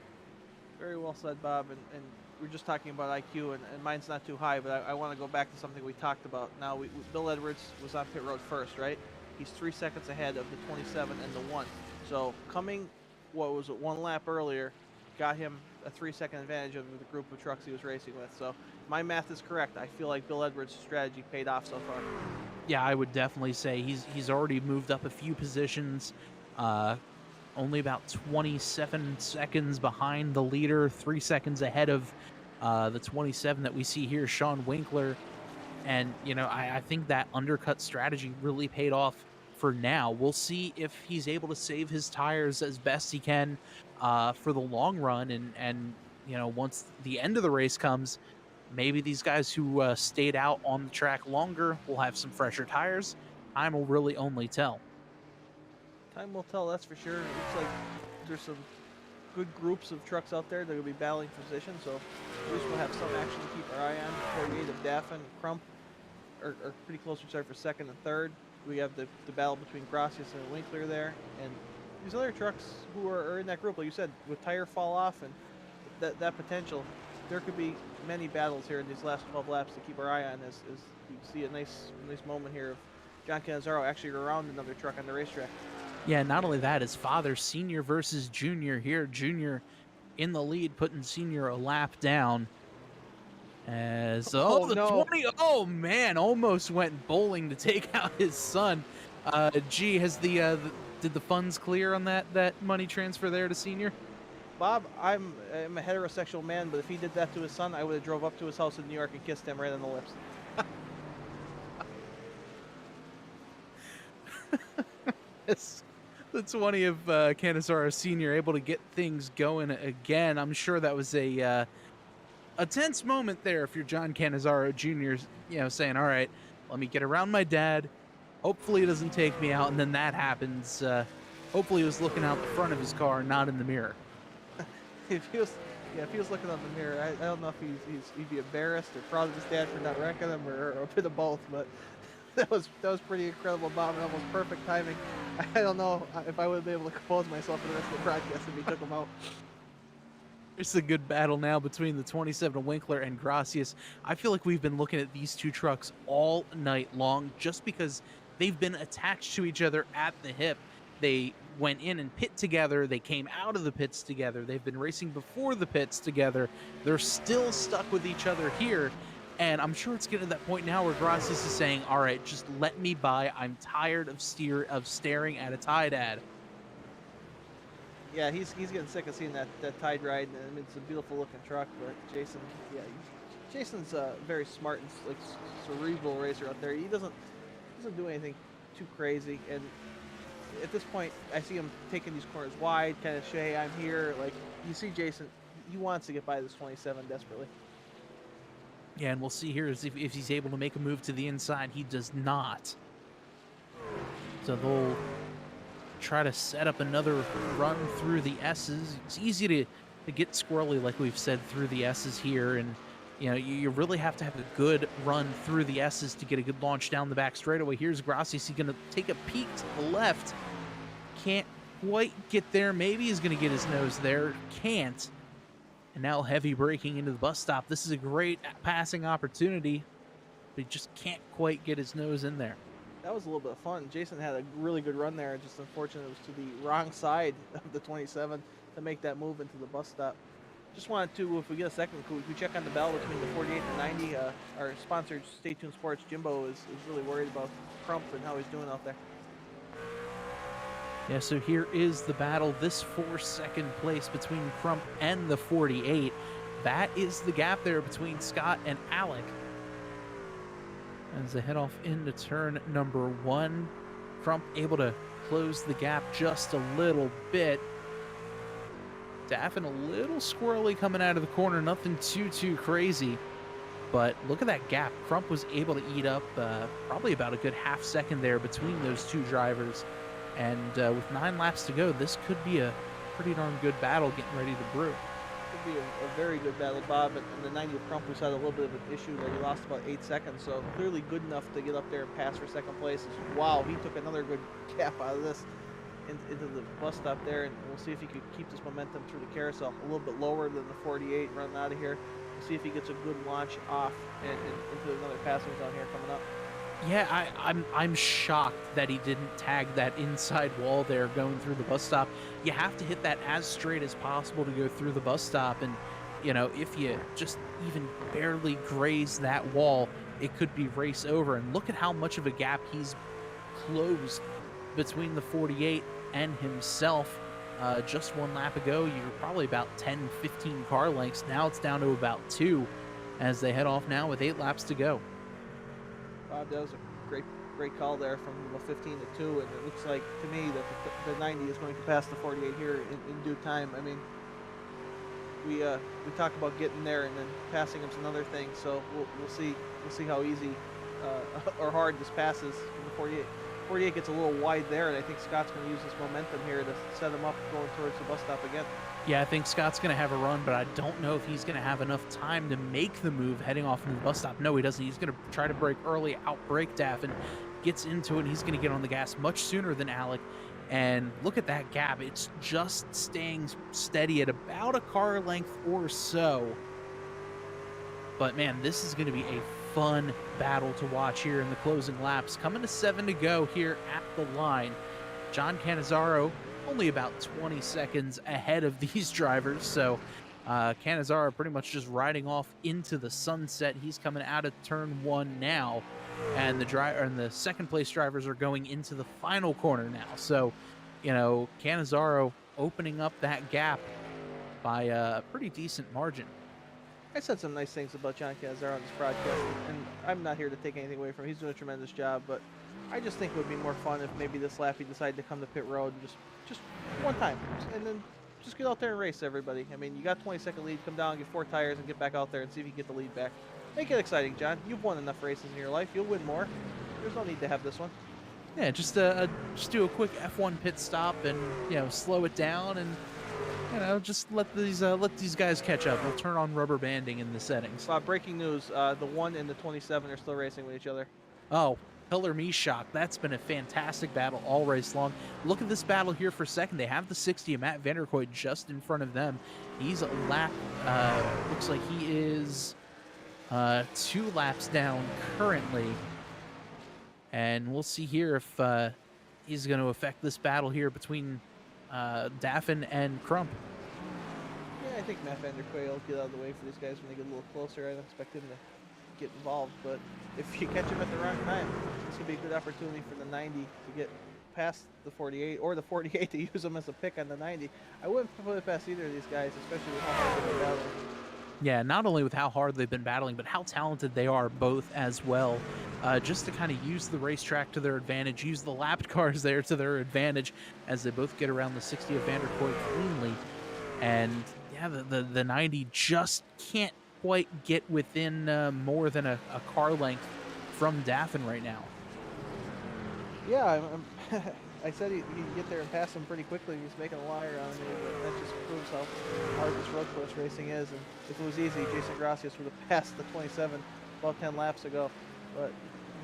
Very well said, Bob. And we're just talking about IQ, and mine's not too high, but I want to go back to something we talked about. Now, Bill Edwards was on pit road first, right? He's 3 seconds ahead of the 27 and the 1. So coming, what was it, 1 lap earlier, got him a 3-second advantage of the group of trucks he was racing with. So my math is correct. I feel like Bill Edwards' strategy paid off so far. Yeah, I would definitely say he's already moved up a few positions. Only about 27 seconds behind the leader, 3 seconds ahead of the 27 that we see here, Sean Winkler. And, I think that undercut strategy really paid off for now. We'll see if he's able to save his tires as best he can for the long run. And once the end of the race comes, maybe these guys who stayed out on the track longer will have some fresher tires. Time will really only tell. Time will tell, that's for sure. It looks like there's some good groups of trucks out there that will be battling for position, so at least we'll have some action to keep our eye on. 48 of Daffin and Crump are pretty close to each other for second and third. We have the battle between Gracias and Winkler there, and these other trucks who are in that group, like you said, with tire fall off and that potential, there could be many battles here in these last 12 laps to keep our eye on as you see a nice moment here of John Cannizzaro actually around another truck on the racetrack. Yeah, not only that, his father, Senior versus Junior here. Junior in the lead, putting Senior a lap down. As the no. 20, oh man, almost went bowling to take out his son. Gee, has did the funds clear on that money transfer there to Senior? Bob, I'm a heterosexual man, but if he did that to his son, I would have drove up to his house in New York and kissed him right on the lips. It's that's funny of Canizaro Sr. able to get things going again. I'm sure that was a tense moment there if you're John Canizaro Jr., saying, all right, let me get around my dad. Hopefully he doesn't take me out. And then that happens. Hopefully he was looking out the front of his car, not in the mirror. If he was, yeah, if he was looking on the mirror, I don't know if he'd be embarrassed or proud of his dad for not wrecking him, or a bit of both. But that was pretty incredible, Bob, and almost perfect timing. I don't know if I would be able to compose myself for the rest of the broadcast if he took him out. It's a good battle now between the 27 Winkler and Gracias. I feel like we've been looking at these two trucks all night long just because they've been attached to each other at the hip. They went in and pit together. They came out of the pits together. They've been racing before the pits together. They're still stuck with each other here. And I'm sure it's getting to that point now where Gracias is saying, all right, just let me by. I'm tired of staring at a tie dad. Yeah, he's getting sick of seeing that Tide ride, and I mean, it's a beautiful looking truck. But Jason's a very smart and like cerebral racer out there. He doesn't do anything too crazy, and at this point, I see him taking these corners wide, kind of say, I'm here. Like, you see Jason, he wants to get by this 27 desperately. Yeah, and we'll see here if he's able to make a move to the inside. He does not. So they'll try to set up another run through the S's. It's easy to get squirrely, like we've said, through the S's here. And, you really have to have a good run through the S's to get a good launch down the back straightaway. Here's Gracias. He's going to take a peek to the left. Can't quite get there. Maybe he's going to get his nose there. Can't. And now heavy braking into the bus stop. This is a great passing opportunity, but he just can't quite get his nose in there. That was a little bit of fun. Jason had a really good run there. Just unfortunate it was to the wrong side of the 27 to make that move into the bus stop. Just wanted to, if we get a second, could we check on the bell between the 48 and 90? Our sponsor, Stay Tuned Sports, Jimbo, is really worried about Crump and how he's doing out there. Yeah, so here is the battle. This for second place between Crump and the 48. That is the gap there between Scott and Alec. As they head off into turn number 1, Crump able to close the gap just a little bit. Daffin a little squirrely coming out of the corner, nothing too crazy. But look at that gap. Crump was able to eat up probably about a good half second there between those two drivers. And with 9 laps to go, this could be a pretty darn good battle getting ready to brew. Could be a very good battle, Bob. And the 90 of Crump, who's had a little bit of an issue there. He lost about 8 seconds, so clearly good enough to get up there and pass for second place. Wow, he took another good gap out of this into the bus stop there, and we'll see if he could keep this momentum through the carousel. A little bit lower than the 48 running out of here. We'll see if he gets a good launch off and into another passing zone here coming up. Yeah, I'm shocked that he didn't tag that inside wall there going through the bus stop. You have to hit that as straight as possible to go through the bus stop, and if you just even barely graze that wall, it could be race over. And look at how much of a gap he's closed between the 48 and himself. Just 1 lap ago, you were probably about 10-15 car lengths. Now it's down to about 2 as they head off now with 8 laps to go. Bob, that was a great call there from 15 to 2, and it looks like to me that the 90 is going to pass the 48 here in due time. I mean, we talk about getting there, and then passing him's another thing. So we'll see how easy or hard this passes from the 48. 48 gets a little wide there, and I think Scott's going to use this momentum here to set him up going towards the bus stop again. Yeah, I think Scott's going to have a run, but I don't know if he's going to have enough time to make the move heading off into the bus stop. No, he doesn't. He's going to try to break early, outbrake Daffin, gets into it, and he's going to get on the gas much sooner than Alec. And look at that gap. It's just staying steady at about a car length or so. But, man, this is going to be a fun battle to watch here in the closing laps. Coming to 7 to go here at the line. John Canizaro only about 20 seconds ahead of these drivers, so Canizaro pretty much just riding off into the sunset. He's coming out of turn 1 now, and the second place drivers are going into the final corner now. So, Canizaro opening up that gap by a pretty decent margin. I said some nice things about John Canzaro on this broadcast, and I'm not here to take anything away from him. He's doing a tremendous job, but I just think it would be more fun if maybe this lap he decided to come to pit road and just one time, and then just get out there and race everybody. I mean, you got 20-second lead. Come down, get 4 tires, and get back out there and see if you can get the lead back. Make it exciting, John. You've won enough races in your life. You'll win more. There's no need to have this one. Yeah, just do a quick F1 pit stop and slow it down and just let these guys catch up. We'll turn on rubber banding in the settings. Breaking news: the 1 and the 27 are still racing with each other. Oh, color me shocked. That's been a fantastic battle all race long. Look at this battle here for second. They have the 60 of Matt Vanderkoy just in front of them. He's a lap. Looks like he is 2 laps down currently. And we'll see here if he's going to affect this battle here between Daffin and Crump. Yeah, I think Matt Vanderkoy will get out of the way for these guys when they get a little closer. I don't expect him to get involved, but if you catch him at the wrong time, this could be a good opportunity for the 90 to get past the 48, or the 48 to use them as a pick on the 90. I wouldn't put it past either of these guys, especially with how hard they've been battling. Yeah, not only with how hard they've been battling, but how talented they are both as well. Just to kind of use the racetrack to their advantage, use the lapped cars there to their advantage as they both get around the 60 of Vanderkoy cleanly. And yeah, the 90 just can't quite get within more than a car length from Daffin right now. Yeah, I said he'd get there and pass him pretty quickly. He's making a liar on me, but that just proves how hard this road course racing is. And if it was easy, Jason Gracias would have passed the 27 about 10 laps ago. But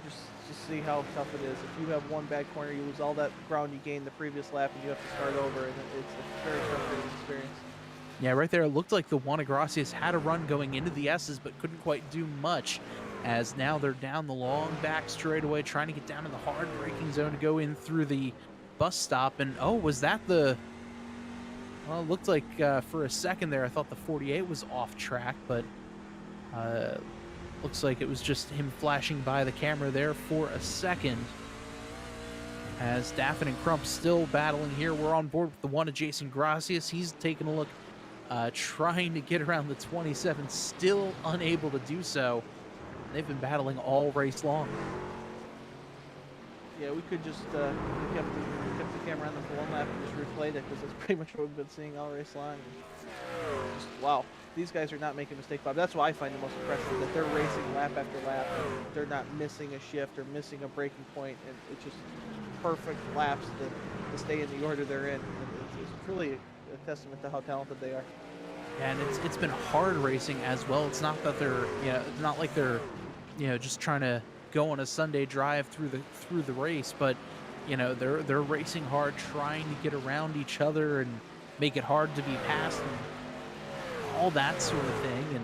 just see how tough it is. If you have one bad corner, you lose all that ground you gained the previous lap, and you have to start over. And it's a very frustrating experience. Yeah, right there, it looked like the Juan Gracias had a run going into the S's, but couldn't quite do much, as now they're down the long back straightaway, trying to get down to the hard braking zone to go in through the bus stop. And oh, was that the... Well, it looked like for a second there, I thought the 48 was off track, but looks like it was just him flashing by the camera there for a second. As Daffin and Crump still battling here, we're on board with the one of Jason Gracias. He's taking a look, trying to get around the 27, still unable to do so. They've been battling all race long. Yeah, we could just kept the camera on them for one lap and just replayed it, because that's pretty much what we've been seeing all race long. Just, wow, these guys are not making a mistake, Bob. That's what I find the most impressive, that they're racing lap after lap. And they're not missing a shift or missing a braking point, and it's just perfect laps to stay in the order they're in. And it's really a testament to how talented they are. And it's been hard racing as well. It's not that they're it's not like they're just trying to go on a Sunday drive through the race, but they're racing hard, trying to get around each other and make it hard to be passed and all that sort of thing.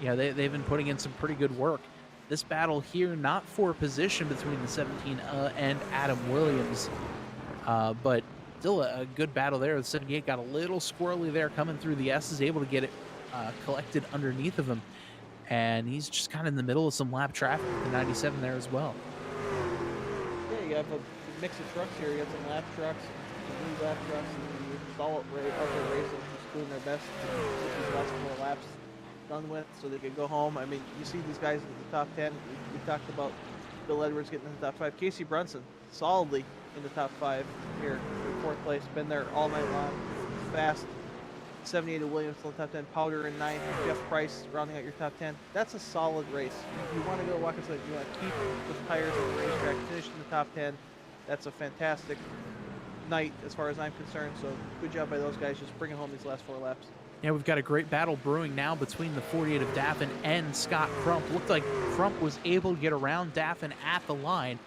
And they've been putting in some pretty good work. This battle here, not for position between the 17 and Adam Williams, but still a good battle there. The 78 got a little squirrely there coming through the S, is able to get it collected underneath of him. And he's just kind of in the middle of some lap traffic with the 97 there as well. Yeah, you have a mix of trucks here. You got some lap trucks, some new lap trucks, and you all out there racing, just doing their best to get these last 4 laps done with so they can go home. I mean, you see these guys in the top 10. We talked about Bill Edwards getting in the top 5. Casey Brunson, solidly in the top 5 here in 4th place. Been there all night long. Fast. 78 of Williams still in the top 10. Powder in 9th. Jeff Price rounding out your top 10. That's a solid race. You want to go Watkins, you want to keep the tires on the racetrack, finish in the top 10. That's a fantastic night as far as I'm concerned. So good job by those guys just bringing home these last 4 laps. Yeah, we've got a great battle brewing now between the 48 of Daffin and Scott Crump. Looked like Crump was able to get around Daffin at the line,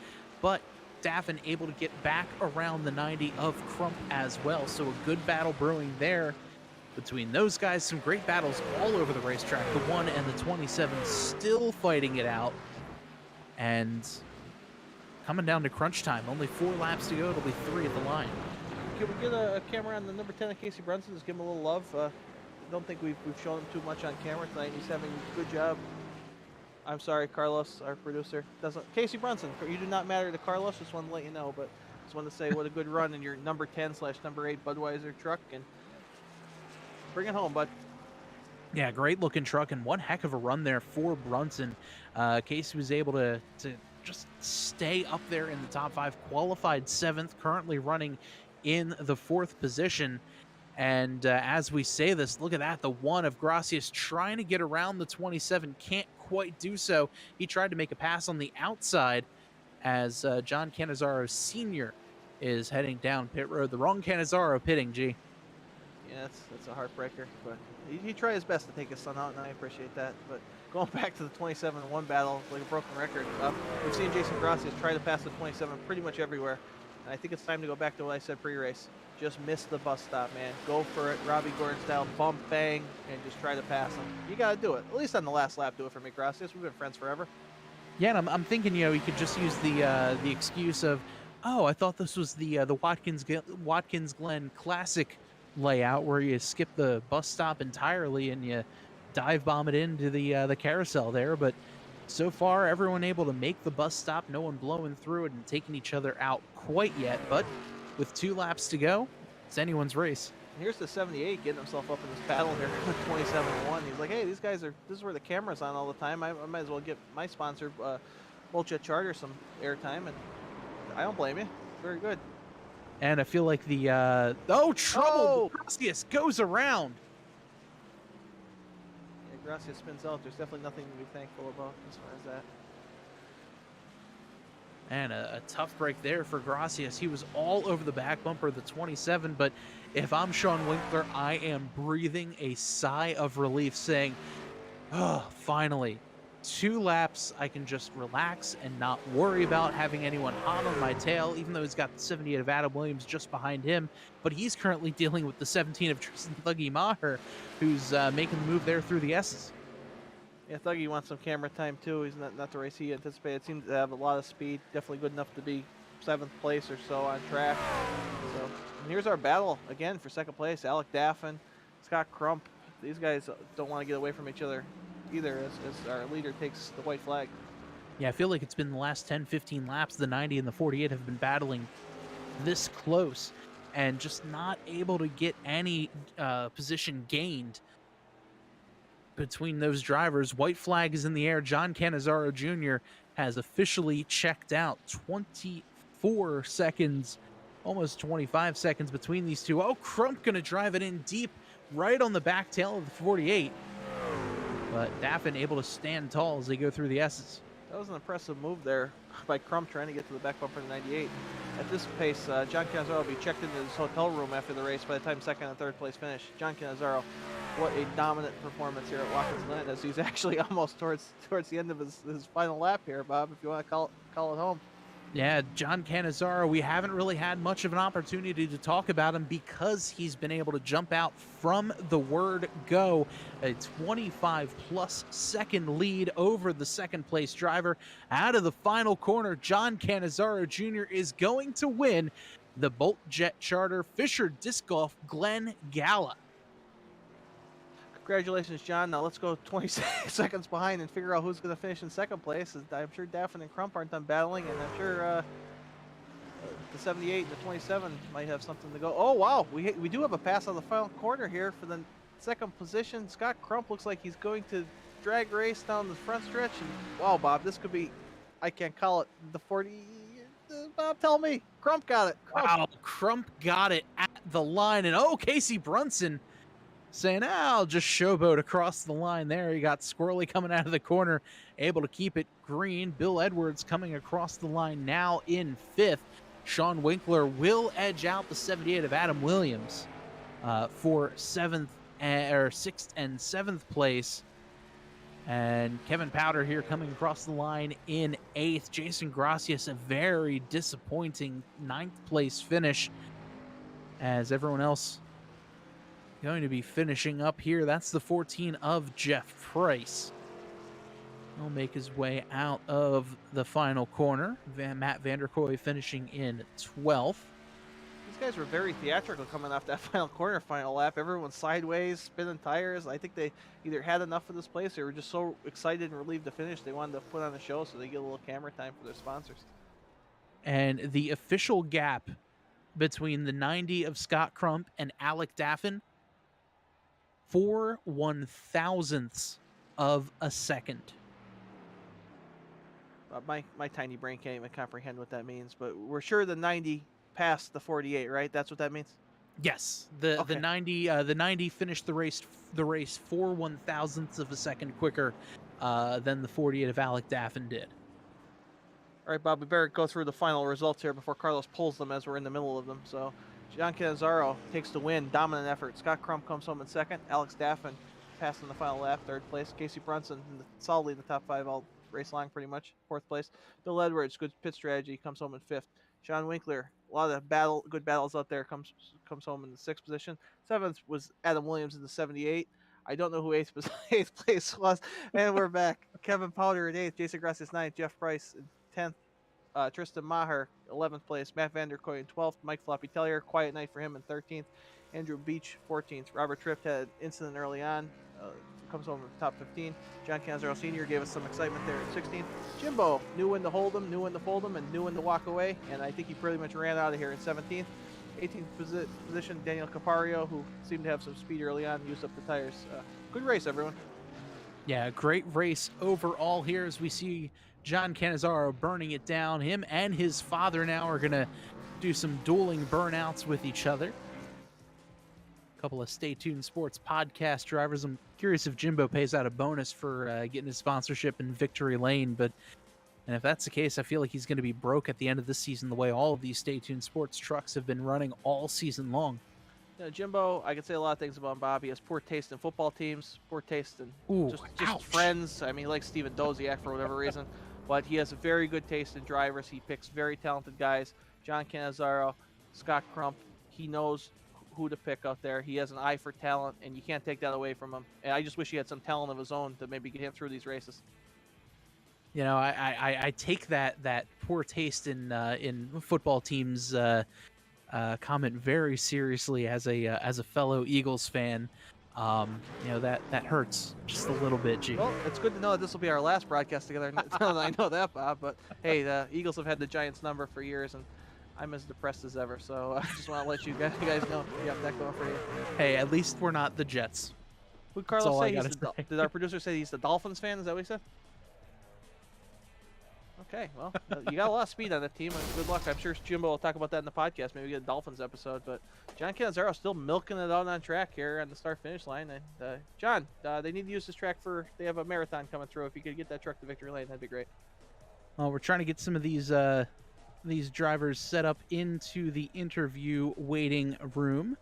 but Daffin able to get back around the 90 of Crump as well. So a good battle brewing there between those guys. Some great battles all over the racetrack. The 1 and the 27 still fighting it out. And coming down to crunch time. Only 4 laps to go. It'll be 3 at the line. Can we get a camera on the number 10 of Casey Brunson? Just give him a little love. I don't think we've shown him too much on camera tonight. He's having a good job. I'm sorry, Carlos, our producer. Casey Brunson, you do not matter to Carlos. Just wanted to let you know, but just wanted to say what a good run in your number 10/number 8 Budweiser truck. And Bring it home, bud. Yeah, great looking truck and one heck of a run there for Brunson. Casey was able to just stay up there in the top 5, qualified 7th, currently running in the 4th position. And as we say this, look at that. The 1 of Gracias trying to get around the 27, can't quite do so. He tried to make a pass on the outside as John Canizaro Sr. is heading down pit road. The wrong Canizaro pitting, G. Yeah, that's a heartbreaker, but he tried his best to take his son out, and I appreciate that. But going back to the 27-1 battle, like a broken record, we've seen Jason Gracias try to pass the 27 pretty much everywhere. And I think it's time to go back to what I said pre-race. Just miss the bus stop, man. Go for it, Robbie Gordon style, bump, bang, and just try to pass him. You got to do it. At least on the last lap, do it for me, Gracias. We've been friends forever. Yeah, and I'm thinking, you could just use the excuse of, oh, I thought this was the Watkins Glen Classic layout where you skip the bus stop entirely and you dive bomb it into the carousel there. But so far, everyone able to make the bus stop, no one blowing through it and taking each other out quite yet. But with 2 laps to go, it's anyone's race. Here's the 78 getting himself up in this battle here with 27-1. He's like, hey, these guys are, this is where the camera's on all the time. I might as well get my sponsor, Bulljet Charter, some airtime, and I don't blame you. Very good. And I feel like the, trouble! Oh! Gracias goes around. Yeah, Gracias spins out. There's definitely nothing to be thankful about as far as that. And a tough break there for Gracias. He was all over the back bumper of the 27, but if I'm Sean Winkler, I am breathing a sigh of relief saying, oh, finally, 2 laps, I can just relax and not worry about having anyone hot on my tail, even though he's got the 78 of Adam Williams just behind him, but he's currently dealing with the 17 of Tristan Thuggy Maher, who's making the move there through the S's. Yeah, Thuggy wants some camera time too. He's not the race he anticipated. Seems to have a lot of speed. Definitely good enough to be 7th place or so on track. So, and here's our battle again for 2nd place. Alec Daffin, Scott Crump. These guys don't want to get away from each other either as our leader takes the white flag. Yeah, I feel like it's been the last 10, 15 laps. The 90 and the 48 have been battling this close and just not able to get any position gained between those drivers. White flag is in the air. John Canizaro Jr. has officially checked out. 24 seconds, almost 25 seconds between these two. Oh, Crump going to drive it in deep right on the back tail of the 48. But Daffin able to stand tall as they go through the S's. That was an impressive move there by Crump trying to get to the back bumper of the 98. At this pace, John Canizaro will be checked into his hotel room after the race by the time 2nd and 3rd place finish. John Canizaro, what a dominant performance here at Watkins Glen, as he's actually almost towards the end of his final lap here, Bob, if you want to call it home. Yeah, John Canizaro, we haven't really had much of an opportunity to talk about him because he's been able to jump out from the word go. A 25-plus second lead over the 2nd place driver. Out of the final corner, John Canizaro Jr. is going to win the Bolt Jet Charter Fisher Disc Golf Glen Gala. Congratulations, John. Now let's go 20 seconds behind and figure out who's going to finish in 2nd place. I'm sure Daffin and Crump aren't done battling, and I'm sure the 78 and the 27 might have something to go. Oh, wow. We do have a pass on the final corner here for the 2nd position. Scott Crump looks like he's going to drag race down the front stretch. And wow, Bob, this could be, I can't call it the 40. Bob, tell me. Crump got it. Crump. Wow, Crump got it at the line. And oh, Casey Brunson saying, I'll just showboat across the line there. He got Squirrely coming out of the corner, able to keep it green. Bill Edwards coming across the line now in 5th. Sean Winkler will edge out the 78 of Adam Williams for 6th and 7th place. And Kevin Powder here coming across the line in 8th. Jason Gracias, a very disappointing 9th place finish as everyone else going to be finishing up here. That's the 14 of Jeff Price. He'll make his way out of the final corner. Matt Vanderkoy finishing in 12th. These guys were very theatrical coming off that final lap. Everyone's sideways, spinning tires. I think they either had enough of this place or were just so excited and relieved to finish they wanted to put on a show so they get a little camera time for their sponsors. And the official gap between the 90 of Scott Crump and Alec Daffin 4/1000ths of a second. My tiny brain can't even comprehend what that means, but we're sure the 90 passed the 48, right? That's what that means. Yes, the Okay. 90 finished the race 4/1000ths of a second quicker than the 48 of Alec Daffin did. All right, Bob, we better go through the final results here before Carlos pulls them as we're in the middle of them. So, John Canizaro takes the win, dominant effort. Scott Crump comes home in second. Alex Daffin passed in the final lap, third place. Casey Brunson solidly in the top five all race long, pretty much, fourth place. Bill Edwards, good pit strategy, comes home in fifth. Sean Winkler, a lot of good battles out there, comes home in the sixth position. Seventh was Adam Williams in the 78. I don't know who eighth place was. And we're back. Kevin Powder in eighth, Jason Gracias ninth, Jeff Price in 10th. Tristan Maher, 11th place. Matt Vanderkoy in 12th. Mike Floppy Tellier, quiet night for him in 13th. Andrew Beach, 14th. Robert Trift had an incident early on. Comes home in the top 15. John Canzaro Sr. gave us some excitement there at 16th. Jimbo knew when to hold him, knew when to fold him, and knew when to walk away. And I think he pretty much ran out of here in 17th. 18th position, Daniel Capario, who seemed to have some speed early on, used up the tires. Good race, everyone. Yeah, great race overall here as we see John Canizaro burning it down. Him and his father now are going to do some dueling burnouts with each other. A couple of Stay Tuned Sports podcast drivers. I'm curious if Jimbo pays out a bonus for getting his sponsorship in Victory Lane, and if that's the case, I feel like he's going to be broke at the end of the season the way all of these Stay Tuned Sports trucks have been running all season long. Jimbo, I could say a lot of things about Bob. He has poor taste in football teams, poor taste in just ouch. friends. I mean, he likes Steven Doziak for whatever reason, but he has a very good taste in drivers. He picks very talented guys. John Canizaro, Scott Crump, he knows who to pick out there. He has an eye for talent, and you can't take that away from him. And I just wish he had some talent of his own to maybe get him through these races. You know, I take that poor taste in football teams comment very seriously as a fellow Eagles fan. You know, that hurts just a little bit, G. Well, it's good to know that this will be our last broadcast together. I know that, Bob. But hey, the Eagles have had the Giants number for years, and I'm as depressed as ever. So I just want to let you guys know you have that going for you. Hey, at least we're not the Jets. Who'd Carlos say? Did our producer say he's the Dolphins fan? Is that what he said? Okay, well, you got a lot of speed on that team, and good luck. I'm sure Jimbo will talk about that in the podcast. Maybe get a Dolphins episode. But John Canizaro still milking it out on track here on the start-finish line. And John, they need to use this track they have a marathon coming through. If you could get that truck to victory lane, that'd be great. Well, we're trying to get some of these drivers set up into the interview waiting room.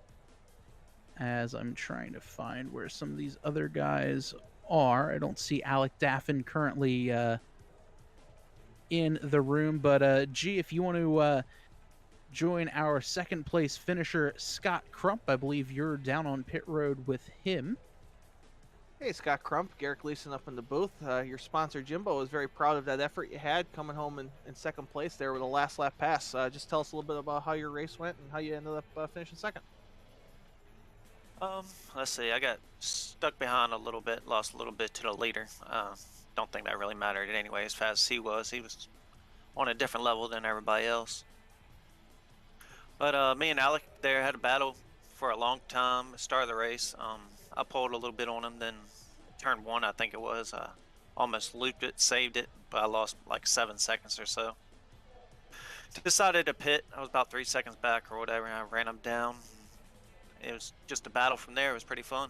As I'm trying to find where some of these other guys are. I don't see Alec Daffin currently in the room, but G, if you want to join our second place finisher Scott Crump, I believe you're down on pit road with him. Hey, Scott Crump, Garrick Leeson up in the booth. Your sponsor Jimbo is very proud of that effort you had coming home in second place there with a last lap pass. Just tell us a little bit about how your race went and how you ended up finishing second. Let's see. I got stuck behind a little bit, lost a little bit to the leader. Don't think that really mattered anyway. As fast as he was on a different level than everybody else. But me and Alec there had a battle for a long time. Start of the race, I pulled a little bit on him. Then turn one, I think it was, almost looped it, saved it, but I lost like 7 seconds or so. Decided to pit. I was about 3 seconds back or whatever, and I ran him down. It was just a battle from there. It was pretty fun.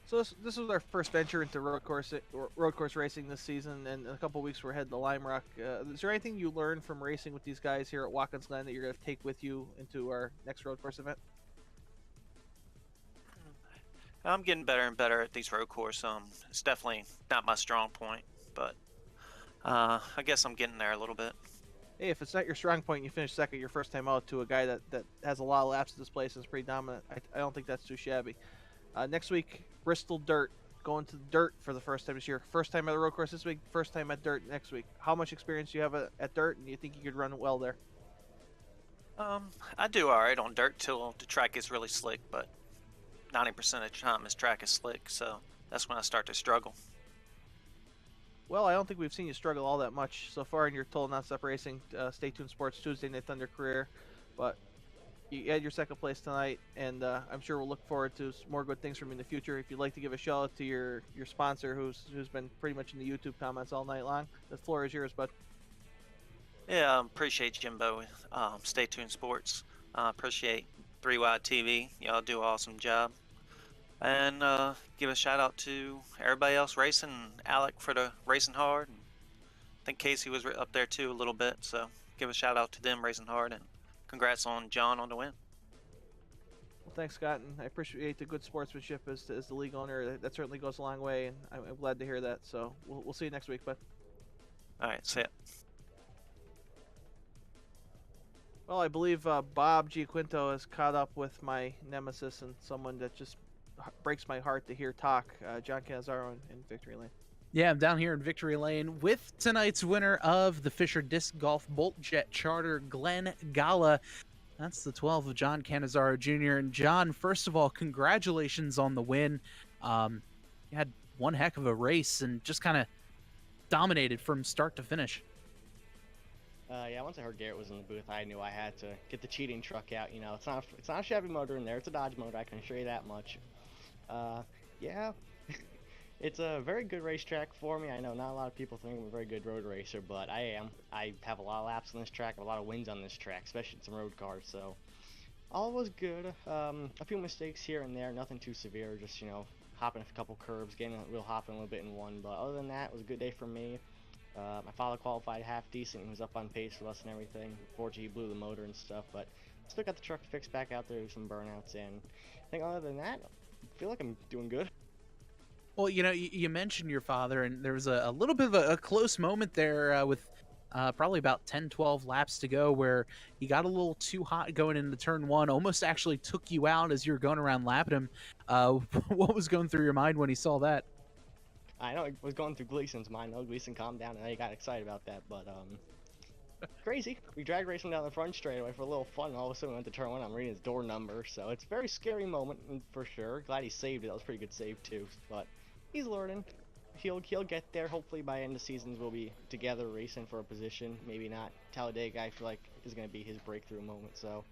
So this was our first venture into road course racing this season, and in a couple of weeks we're headed to Lime Rock. Is there anything you learned from racing with these guys here at Watkins Glen that you're going to take with you into our next road course event? I'm getting better and better at these road course. It's definitely not my strong point, but I guess I'm getting there a little bit. Hey, if it's not your strong point and you finish second your first time out to a guy that has a lot of laps at this place and is pretty dominant, I don't think that's too shabby. Next week, Bristol Dirt, going to Dirt for the first time this year. First time at the road course this week, first time at Dirt next week. How much experience do you have at Dirt, and do you think you could run well there? I do all right on dirt till the track gets really slick, but 90% of the time this track is slick, so that's when I start to struggle. Well, I don't think we've seen you struggle all that much so far in your Total Nonstop Racing Stay Tuned Sports Tuesday Night Thunder career, but you had your second place tonight, and I'm sure we'll look forward to more good things from you in the future. If you'd like to give a shout out to your sponsor, who's been pretty much in the YouTube comments all night long, the floor is yours, bud. Yeah, appreciate Jimbo. Stay tuned, sports. Appreciate 3 Wide TV. Y'all do an awesome job. And give a shout out to everybody else racing. Alec for the racing hard. And I think Casey was up there too a little bit. So give a shout out to them racing hard. And congrats on John on the win. Well, thanks, Scott, and I appreciate the good sportsmanship as the league owner. That certainly goes a long way, and I'm glad to hear that. So we'll see you next week, bud. All right, see ya. Well, I believe Bob G. Quinto has caught up with my nemesis and someone that just breaks my heart to hear talk, John Canizaro in Victory Lane. Yeah, I'm down here in Victory Lane with tonight's winner of the Fisher Disc Golf Bolt Jet Charter Glen Gala. That's the 12 of John Canizaro Jr. And John, first of all, congratulations on the win. You had one heck of a race and just kind of dominated from start to finish. Yeah, once I heard Garrett was in the booth, I knew I had to get the cheating truck out. You know, it's not a Chevy motor in there; it's a Dodge motor. I can assure you that much. Yeah, it's a very good racetrack for me. I know not a lot of people think I'm a very good road racer, but I am. I have a lot of laps on this track, a lot of wins on this track, especially in some road cars. So all was good. A few mistakes here and there, nothing too severe. Just hopping a couple curbs, getting a real hopping a little bit in one. But other than that, it was a good day for me. My father qualified half decent. He was up on pace for us and everything. Fortunately, he blew the motor and stuff, but still got the truck fixed back out there with some burnouts. And I think other than that, I feel like I'm doing good. Well, you mentioned your father, and there was a little bit of a close moment there with probably about 10, 12 laps to go where he got a little too hot going into turn one, almost actually took you out as you were going around lapping him. What was going through your mind when he saw that? I know it was going through Gleason's mind. though. Gleason calmed down and he got excited about that, but crazy. We drag raced him down the front straightaway for a little fun, and all of a sudden we went to turn one. I'm reading his door number, so it's a very scary moment for sure. Glad he saved it. That was a pretty good save too, but he's learning. He'll get there. Hopefully by end of seasons we'll be together racing for a position. Maybe not. Talladega I feel like is going to be his breakthrough moment. So,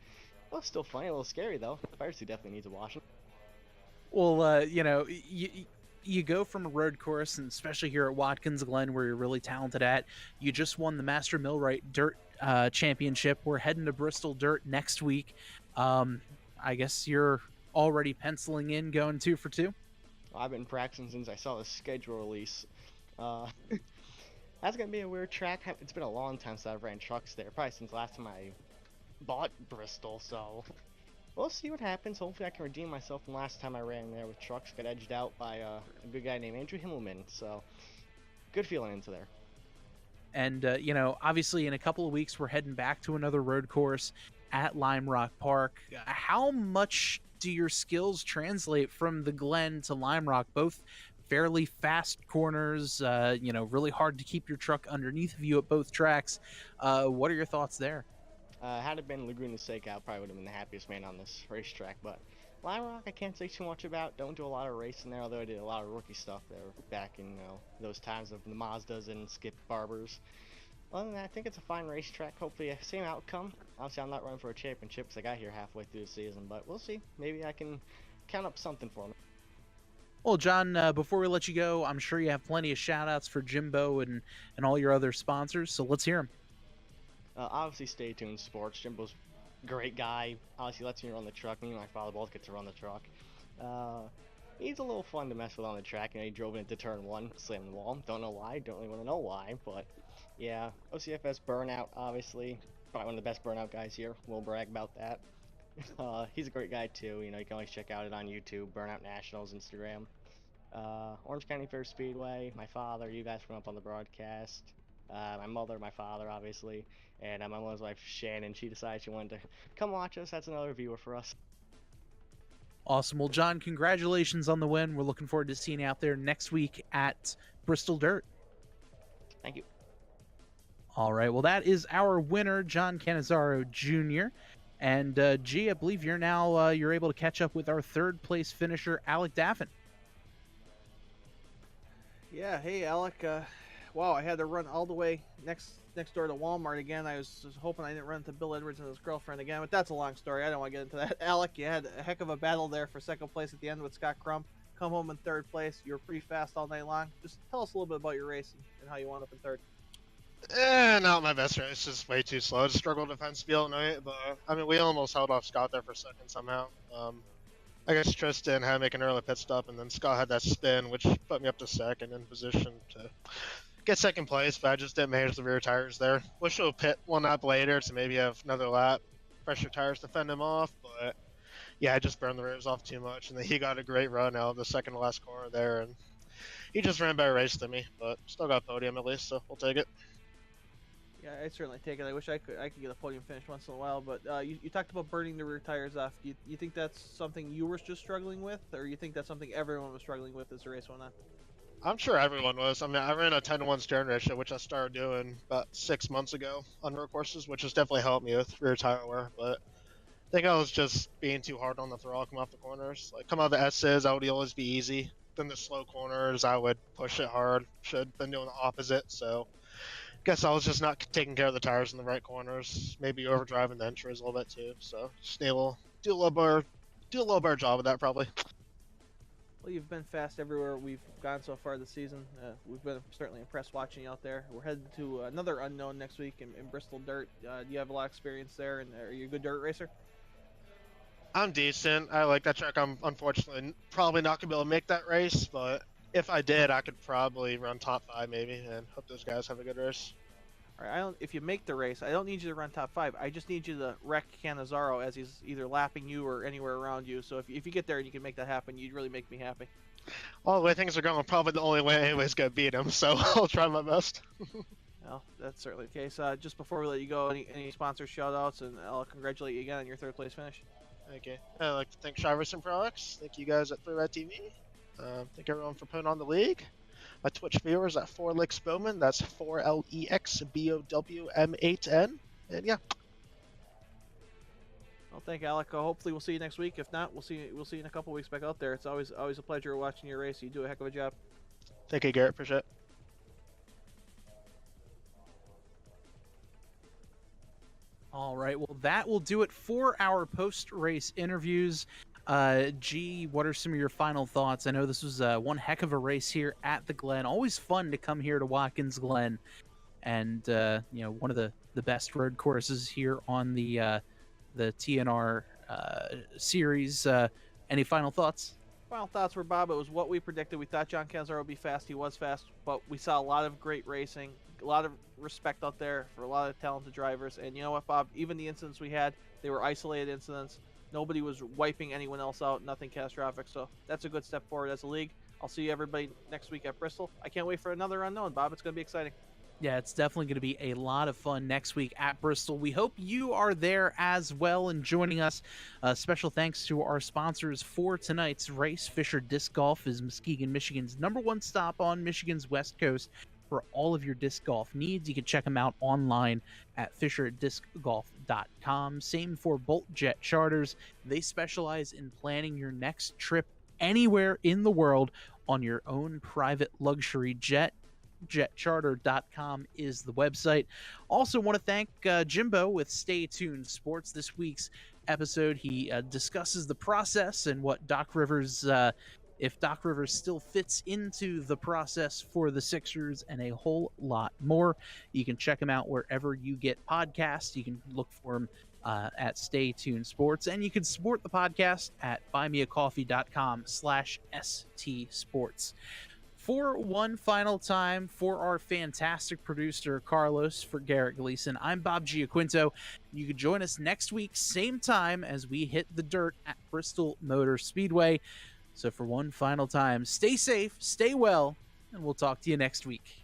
well, still funny, a little scary though. The fire suit definitely needs a washing. Well, you go from a road course, and especially here at Watkins Glen, where you're really talented at. You just won the Master Millwright Dirt Championship. We're heading to Bristol Dirt next week. I guess you're already penciling in going 2 for 2? I've been practicing since I saw the schedule release. That's gonna be a weird track. It's been a long time since I've ran trucks there, probably since last time I bought Bristol, so we'll see what happens. Hopefully I can redeem myself from last time I ran there with trucks. Got edged out by a good guy named Andrew Himmelman, so good feeling into there. And, obviously in a couple of weeks, we're heading back to another road course at Lime Rock Park. How much do your skills translate from the Glen to Lime Rock? Both fairly fast corners, really hard to keep your truck underneath of you at both tracks. What are your thoughts there? Had it been Laguna Seca, I probably would have been the happiest man on this racetrack, but Lime Rock I can't say too much about. Don't do a lot of racing there, although I did a lot of rookie stuff there back in those times of the Mazdas and Skip Barbers. Other than that, I think it's a fine racetrack. Hopefully, same outcome. Obviously, I'm not running for a championship because I got here halfway through the season, but we'll see. Maybe I can count up something for me. Well, John, before we let you go, I'm sure you have plenty of shout-outs for Jimbo and all your other sponsors, so let's hear them. Obviously, stay tuned, sports. Jimbo's a great guy. Obviously, lets me run the truck. Me and my father both get to run the truck. He's a little fun to mess with on the track. He drove into turn one, slammed the wall. Don't know why. Don't really want to know why, but yeah. OCFS Burnout, obviously. Probably one of the best burnout guys here. We'll brag about that. He's a great guy, too. You can always check out it on YouTube. Burnout Nationals, Instagram. Orange County Fair Speedway. My father, you guys from up on the broadcast. My mother, my father, obviously, and my mother's wife, Shannon. She decided she wanted to come watch us. That's another viewer for us. Awesome. Well, John, congratulations on the win. We're looking forward to seeing you out there next week at Bristol Dirt. Thank you. All right. Well, that is our winner, John Canizaro Jr. And, G, I believe you're now you're able to catch up with our third place finisher, Alec Daffin. Yeah, hey Alec. wow, I had to run all the way next door to Walmart again. I was just hoping I didn't run into Bill Edwards and his girlfriend again, but that's a long story. I don't want to get into that. Alec, you had a heck of a battle there for second place at the end with Scott Crump. Come home in third place. You were pretty fast all night long. Just tell us a little bit about your race and how you wound up in third. Not my best race. Just way too slow. Just struggled defensively all night. But I mean, we almost held off Scott there for a second somehow. I guess Tristan had to make an early pit stop, and then Scott had that spin, which put me up to second in position to get second place. But I just didn't manage the rear tires there. Wish we'll pit one lap later to maybe have another lap, fresher tires to fend him off. But yeah, I just burned the rears off too much, and then he got a great run out of the second to last corner there, and he just ran a better race than me. But still got a podium at least, so we'll take it. Yeah, I'd certainly take it. I wish I could get a podium finish once in a while, but you talked about burning the rear tires off. You think that's something you were just struggling with, or you think that's something everyone was struggling with as the race went on? I'm sure everyone was. I mean, I ran a 10-to-1 steering ratio, which I started doing about 6 months ago on road courses, which has definitely helped me with rear tire wear. But I think I was just being too hard on the throttle come off the corners. Like, come out of the S's, I would always be easy. Then the slow corners, I would push it hard. Should have been doing the opposite, so guess I was just not taking care of the tires in the right corners. Maybe overdriving the entries a little bit too. So just do a little better job of that probably. Well, you've been fast everywhere we've gone so far this season. We've been certainly impressed watching you out there. We're headed to another unknown next week in Bristol Dirt. Do you have a lot of experience there, and are you a good dirt racer? I'm decent. I like that track. I'm unfortunately probably not gonna be able to make that race, but if I did, I could probably run top 5 maybe, and hope those guys have a good race. All right, if you make the race, I don't need you to run top 5. I just need you to wreck Cannizzaro as he's either lapping you or anywhere around you. So if you get there and you can make that happen, you'd really make me happy. Well, the way things are going, I'm probably the only way anybody's gonna beat him, so I'll try my best. Well, that's certainly the case. Just before we let you go, any sponsor shout-outs, and I'll congratulate you again on your third place finish. Okay. I'd like to thank Shy Racing Products. Thank you guys at 3 Red TV. Thank everyone for putting on the league. My Twitch viewers at 4Lex Bowman. That's 4LEXBOWM8N. And yeah. Well, thank you, Alec. Hopefully we'll see you next week. If not, we'll see you in a couple weeks back out there. It's always a pleasure watching your race. You do a heck of a job. Thank you, Garrett. Appreciate it. All right, well, that will do it for our post-race interviews. G, what are some of your final thoughts? I know this was one heck of a race here at the Glen. Always fun to come here to Watkins Glen, and one of the best road courses here on the TNR series. Any final thoughts? Final thoughts were, Bob, it was what we predicted. We thought John Cannizzaro would be fast. He was fast, but we saw a lot of great racing, a lot of respect out there for a lot of talented drivers. And you know what, Bob? Even the incidents we had, they were isolated incidents. Nobody was wiping anyone else out, nothing catastrophic. So that's a good step forward as a league. I'll see everybody next week at Bristol. I can't wait for another unknown, Bob. It's going to be exciting. Yeah, it's definitely going to be a lot of fun next week at Bristol. We hope you are there as well and joining us. Special thanks to our sponsors for tonight's race. Fisher Disc Golf is Muskegon, Michigan's #1 stop on Michigan's West Coast for all of your disc golf needs. You can check them out online at fisherdiscgolf.com. Same for Bolt Jet Charters. They specialize in planning your next trip anywhere in the world on your own private luxury jet. jetcharter.com is the website. Also want to thank Jimbo with Stay Tuned Sports. This week's episode, he discusses the process and what Doc Rivers, if Doc Rivers still fits into the process for the Sixers, and a whole lot more. You can check him out wherever you get podcasts. You can look for him at Stay Tuned Sports, and you can support the podcast at buymeacoffee.com/ST Sports. For one final time, for our fantastic producer, Carlos, for Garrett Gleason, I'm Bob Giaquinto. You can join us next week, same time, as we hit the dirt at Bristol Motor Speedway. So for one final time, stay safe, stay well, and we'll talk to you next week.